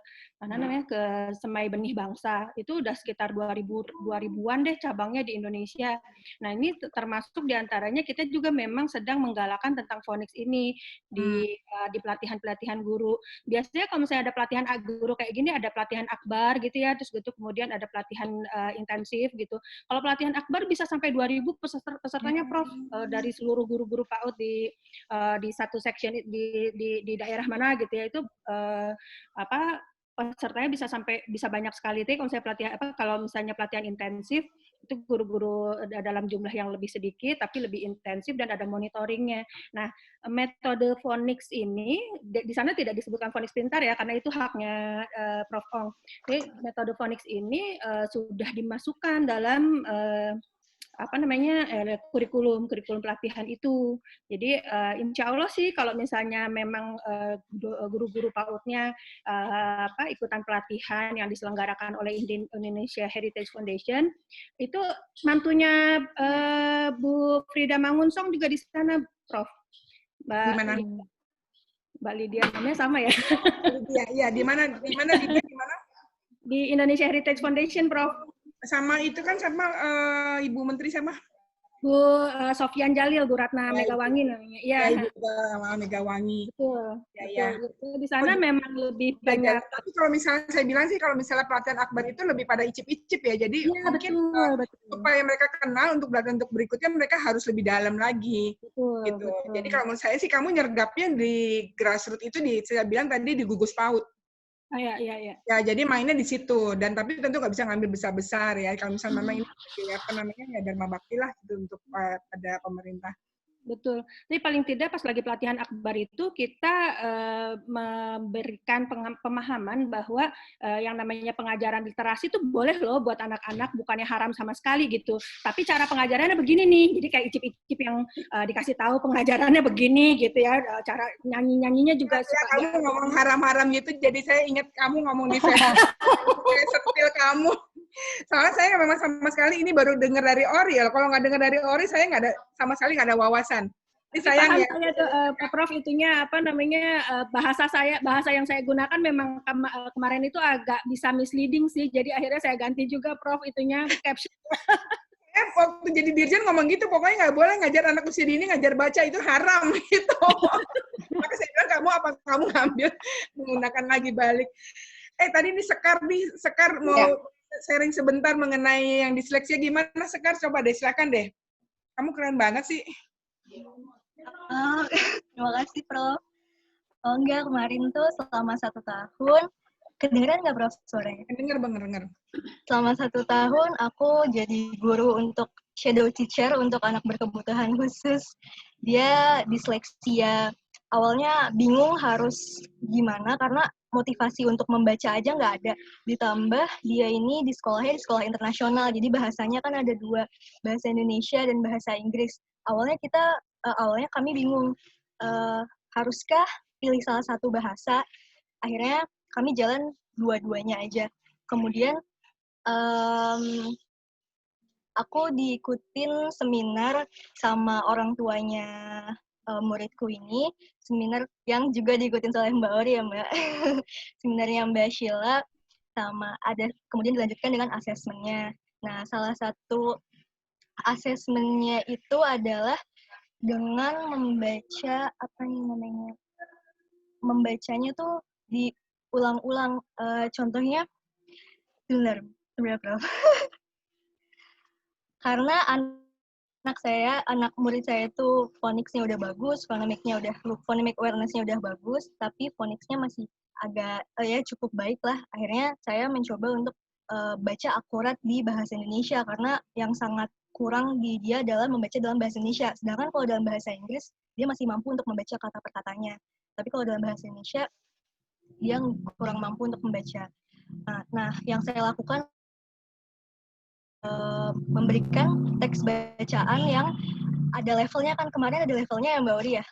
Semai Benih Bangsa. Itu udah sekitar 2000-an deh cabangnya di Indonesia. Nah, ini termasuk diantaranya kita juga memang sedang menggalakkan tentang Phonics ini di pelatihan-pelatihan guru. Biasanya kalau misalnya ada pelatihan guru kayak gini, ada pelatihan akbar gitu ya, terus gitu kemudian ada pelatihan intensif gitu. Kalau pelatihan akbar bisa sampai 2000 pesertanya, Prof, dari seluruh guru-guru PAUD di satu section di daerah mana gitu ya, itu pesertanya bisa banyak sekali. Tapi kalau misalnya pelatihan intensif itu guru-guru dalam jumlah yang lebih sedikit tapi lebih intensif dan ada monitoringnya. Nah, metode phonics ini di sana tidak disebutkan phonics pintar ya karena itu haknya Prof. Ong. Jadi metode phonics ini sudah dimasukkan dalam kurikulum pelatihan itu. Jadi insya Allah sih kalau misalnya memang guru-guru PAUD-nya ikutan pelatihan yang diselenggarakan oleh Indonesia Heritage Foundation, itu mantunya Bu Frida Mangunsong juga di sana, Prof. Mbak Lydia, namanya sama ya? Iya, di mana? Di Indonesia Heritage Foundation, Prof. Sama itu kan sama Ibu Menteri sama? Bu Sofyan Jalil, Bu Ratna Megawangi namanya. Iya, Ibu Megawangi. Betul. Ya. Betul. Di sana memang lebih banyak. Tapi kalau misalnya saya bilang sih, kalau misalnya pelatihan akbar itu lebih pada icip-icip ya. Jadi mungkin betul. supaya mereka kenal untuk belajar untuk berikutnya mereka harus lebih dalam lagi. Betul. Gitu. Jadi kalau menurut saya sih kamu nyergapnya di grassroots itu saya bilang tadi di gugus PAUD. Iya. Ya, jadi mainnya di situ. Dan tapi tentu nggak bisa ngambil besar-besar ya. Kalau misalnya memang ini ya Dharma Bakti lah gitu untuk pada pemerintah. Betul. Tapi paling tidak pas lagi pelatihan akbar itu kita memberikan pemahaman bahwa yang namanya pengajaran literasi itu boleh loh buat anak-anak, bukannya haram sama sekali gitu. Tapi cara pengajarannya begini nih. Jadi kayak icip-icip yang dikasih tahu pengajarannya begini gitu ya. Cara nyanyi-nyanyinya juga suka. Kamu ngomong haram-haram gitu, jadi saya ingat kamu ngomong di setil kamu. Soalnya saya memang sama sekali ini baru dengar dari Ori. Kalau nggak dengar dari Ori, saya sama sekali nggak ada wawasan. Ini sayang ya. Prof, itunya bahasa yang saya gunakan memang kemarin itu agak bisa misleading sih. Jadi akhirnya saya ganti juga, Prof, itunya caption. Waktu jadi dirjen ngomong gitu, pokoknya nggak boleh ngajar anak usia dini ngajar baca, itu haram gitu. Maka saya bilang kamu ngambil menggunakan lagi balik. Tadi ini Sekar mau sharing sebentar mengenai yang disleksia gimana, Sekar? Coba deh, silakan deh. Kamu keren banget sih. Terima kasih, Prof. Oh enggak, kemarin tuh selama 1 tahun, kedengeran nggak, Prof, suaranya? Dengar. Selama 1 tahun, aku jadi guru untuk shadow teacher untuk anak berkebutuhan khusus. Dia disleksia. Awalnya bingung harus gimana, karena motivasi untuk membaca aja nggak ada. Ditambah dia ini di sekolah internasional, jadi bahasanya kan ada 2, bahasa Indonesia dan bahasa Inggris. Awalnya kami bingung, haruskah pilih salah satu bahasa? Akhirnya kami jalan dua-duanya aja. Kemudian aku diikutin seminar sama orang tuanya muridku ini, seminar yang juga diikutin oleh Mbak Ori ya, Mbak. Seminarnya Mbak Sheila, kemudian dilanjutkan dengan asesmennya. Nah, salah satu asesmennya itu adalah dengan membaca, membacanya tuh diulang-ulang. Contohnya, benar, Prof. Karena anak murid saya itu phonics-nya udah bagus, phonemic awareness-nya udah bagus, tapi phonics-nya masih agak cukup baik lah. Akhirnya saya mencoba untuk baca akurat di bahasa Indonesia, karena yang sangat kurang di dia adalah membaca dalam bahasa Indonesia. Sedangkan kalau dalam bahasa Inggris, dia masih mampu untuk membaca kata per katanya. Tapi kalau dalam bahasa Indonesia, dia kurang mampu untuk membaca. Nah, yang saya lakukan memberikan teks bacaan yang ada levelnya, kan kemarin ada levelnya ya Mbak Ori ya.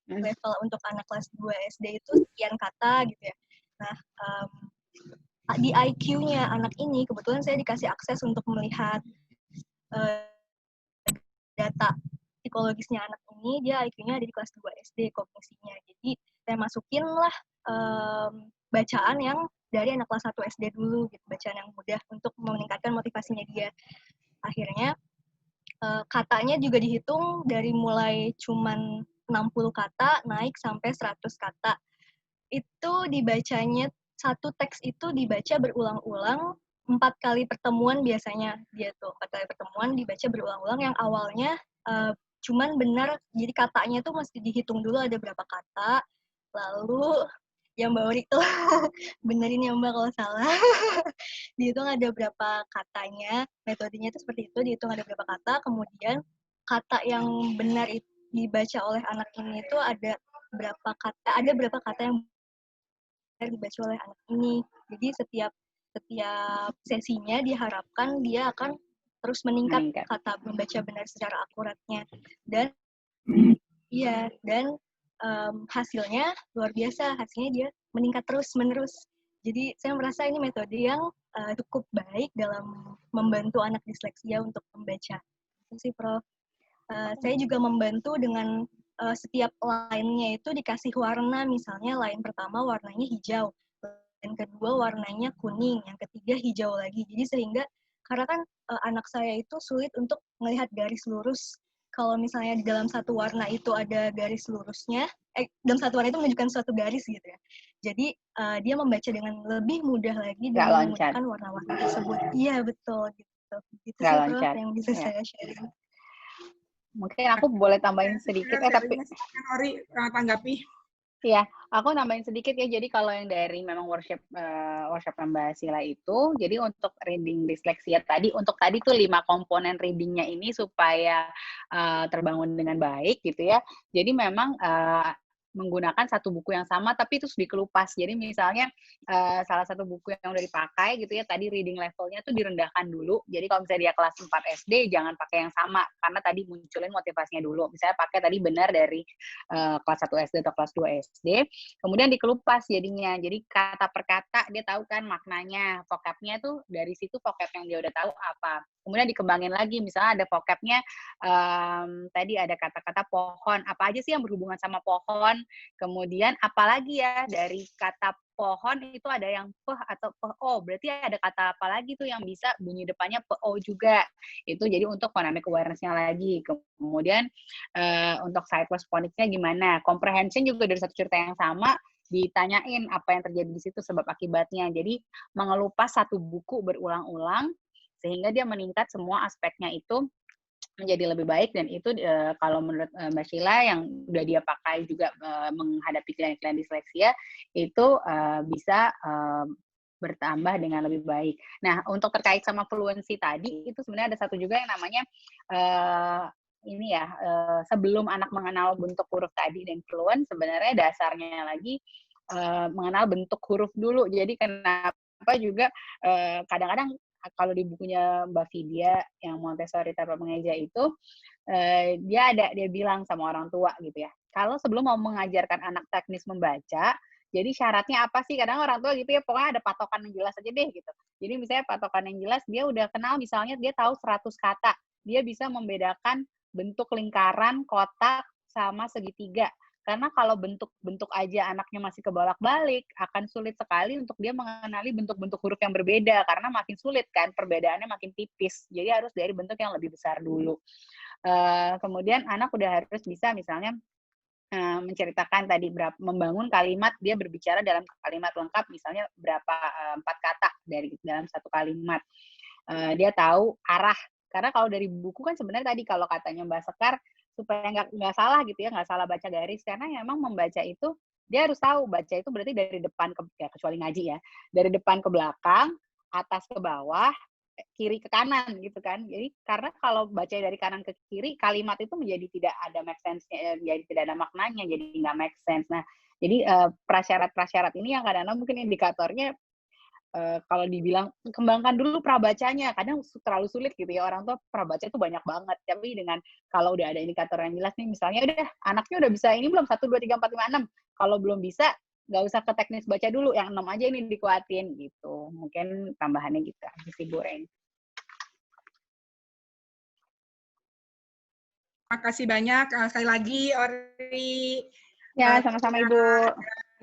Level untuk anak kelas 2 SD itu sekian kata gitu ya. Nah, di IQ-nya anak ini kebetulan saya dikasih akses untuk melihat data psikologisnya anak ini, dia IQ-nya ada di kelas 2 SD kognisinya. Jadi saya masukin lah bacaan yang dari anak kelas 1 SD dulu, gitu, bacaan yang mudah untuk meningkatkan motivasinya dia. Akhirnya katanya juga dihitung dari mulai cuman 60 kata naik sampai 100 kata. Itu dibacanya, satu teks itu dibaca berulang-ulang 4 kali pertemuan biasanya. Dia tuh 4 kali pertemuan dibaca berulang-ulang, yang awalnya cuman benar, jadi katanya tuh mesti dihitung dulu ada berapa kata, lalu Ya Mbak Ori tuh benerin ya Mbak kalau salah. Dihitung ada berapa katanya, metodenya itu seperti itu, dihitung ada berapa kata, kemudian kata yang benar dibaca oleh anak ini itu ada berapa kata yang benar dibaca oleh anak ini. Jadi setiap sesinya diharapkan dia akan terus meningkat kata membaca benar secara akuratnya. Dan iya, dan hasilnya luar biasa, hasilnya dia meningkat terus-menerus. Jadi saya merasa ini metode yang cukup baik dalam membantu anak disleksia untuk membaca. Itu sih, Prof. Saya juga membantu dengan setiap line-nya itu dikasih warna, misalnya line pertama warnanya hijau, line kedua warnanya kuning, yang ketiga hijau lagi. Jadi sehingga, karena kan anak saya itu sulit untuk melihat garis lurus. Kalau misalnya di dalam satu warna itu ada garis lurusnya, dalam satu warna itu menunjukkan suatu garis gitu ya. Jadi dia membaca dengan lebih mudah lagi dengan menggunakan warna-warna tersebut. Iya, betul gitu. Itu sih Prof yang bisa saya sharing. Mungkin aku boleh tambahin sedikit, tapi Ori tanggapi. Iya, aku nambahin sedikit ya. Jadi kalau yang dari memang workshop Mbak Sila itu, jadi untuk reading disleksia tadi, untuk tadi tuh 5 komponen readingnya ini supaya terbangun dengan baik gitu ya. Jadi memang menggunakan satu buku yang sama tapi terus dikelupas. Jadi misalnya salah satu buku yang udah dipakai gitu ya, tadi reading levelnya tuh direndahkan dulu. Jadi kalau misalnya dia kelas 4 SD jangan pakai yang sama karena tadi munculin motivasinya dulu. Misalnya pakai tadi benar dari kelas 1 SD atau kelas 2 SD. Kemudian dikelupas jadinya. Jadi kata per kata dia tahu kan maknanya. Vocabnya tuh dari situ vocab yang dia udah tahu apa. Kemudian dikembangin lagi, misalnya ada vocabnya tadi ada kata-kata pohon. Apa aja sih yang berhubungan sama pohon? Kemudian apalagi ya dari kata pohon itu ada yang peh atau po, berarti ada kata apa lagi tuh yang bisa bunyi depannya po juga. Itu jadi untuk phonemic awareness-nya lagi. Kemudian untuk sight-word phonics-nya gimana? Comprehension juga dari satu cerita yang sama ditanyain apa yang terjadi di situ sebab akibatnya. Jadi mengelupas satu buku berulang-ulang sehingga dia meningkat semua aspeknya itu menjadi lebih baik. Dan itu kalau menurut Mbak Sheila yang udah dia pakai juga menghadapi klien-klien disleksia itu bisa bertambah dengan lebih baik. Nah, untuk terkait sama fluency tadi itu sebenarnya ada satu juga yang namanya sebelum anak mengenal bentuk huruf tadi dan fluent, sebenarnya dasarnya lagi mengenal bentuk huruf dulu. Jadi kenapa juga kadang-kadang kalau di bukunya Mbak Vidya yang Montessori tanpa mengeja itu dia bilang sama orang tua gitu ya, kalau sebelum mau mengajarkan anak teknis membaca, jadi syaratnya apa sih? Kadang orang tua gitu ya, pokoknya ada patokan yang jelas aja deh gitu. Jadi misalnya patokan yang jelas, dia udah kenal misalnya dia tahu 100 kata, dia bisa membedakan bentuk lingkaran, kotak, sama segitiga. Karena kalau bentuk-bentuk aja anaknya masih kebolak-balik, akan sulit sekali untuk dia mengenali bentuk-bentuk huruf yang berbeda, karena makin sulit kan, perbedaannya makin tipis. Jadi harus dari bentuk yang lebih besar dulu. Kemudian anak udah harus bisa misalnya menceritakan tadi membangun kalimat, dia berbicara dalam kalimat lengkap, misalnya berapa 4 kata dari dalam satu kalimat. Dia tahu arah, karena kalau dari buku kan sebenarnya tadi kalau katanya Mbak Sekar, supaya nggak salah gitu ya, nggak salah baca garis, karena memang membaca itu dia harus tahu baca itu berarti dari depan kecuali ngaji ya, dari depan ke belakang, atas ke bawah, kiri ke kanan gitu kan. Jadi karena kalau baca dari kanan ke kiri, kalimat itu menjadi tidak ada make sense-nya, jadi tidak ada maknanya, jadi nggak make sense. Nah, jadi prasyarat-prasyarat ini yang kadang-kadang mungkin indikatornya kalau dibilang kembangkan dulu prabacanya, kadang terlalu sulit gitu ya, orang tua prabaca itu banyak banget. Tapi dengan kalau udah ada indikator yang jelas nih, misalnya udah anaknya udah bisa ini belum 1, 2, 3, 4, 5, 6. Kalau belum bisa, nggak usah ke teknis baca dulu, yang 6 aja ini dikuatin gitu. Mungkin tambahannya gitu, sih Bu Ren. Makasih banyak sekali lagi Ori. Ya, sama-sama Ibu.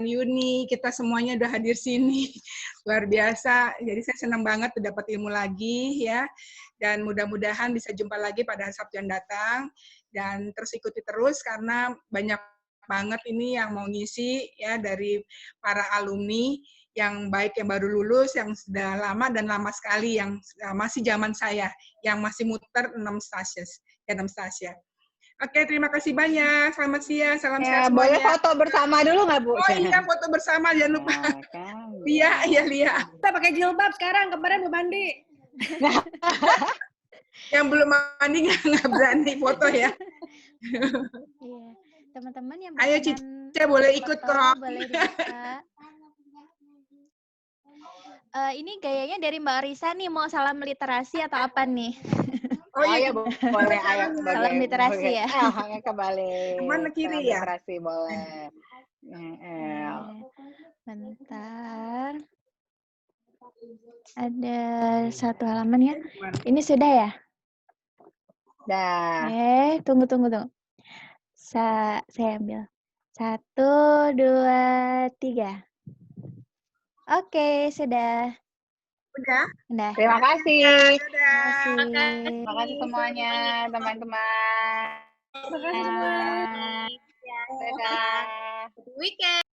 Yuni, kita semuanya udah hadir sini. Luar biasa. Jadi saya senang banget dapat ilmu lagi ya. Dan mudah-mudahan bisa jumpa lagi pada Sabtu yang datang. Dan terus ikuti terus karena banyak banget ini yang mau ngisi ya dari para alumni yang baik yang baru lulus, yang sudah lama dan lama sekali, yang masih zaman saya, yang masih muter 6 stasiun. Oke, terima kasih banyak. Selamat siang, salam Ya, sehat boleh semuanya. foto bersama dulu nggak, Bu? Oh iya, foto bersama, jangan lupa. Nah, kan. Lia, iya Lia. Kita pakai jilbab sekarang, kemarin belum mandi. Yang belum mandi nggak berani foto ya. Iya. Teman-teman yang Ayo berkenan Cica boleh ikut foto, kok. boleh dibuka. Ini gayanya dari Mbak Risa nih, mau salam literasi atau apa nih? Oh iya, boleh. Ayo, Salam literasi ya. Kembali. Mana kiri ya? Literasi boleh. Bentar. Ada satu halaman ya. Ini sudah ya? Dah. Tunggu. Saya ambil. 1, 2, 3. Oke, sudah. Udah. Terima kasih. Terima kasih semuanya, teman-teman. Terima kasih semua. Dadah. Weekend.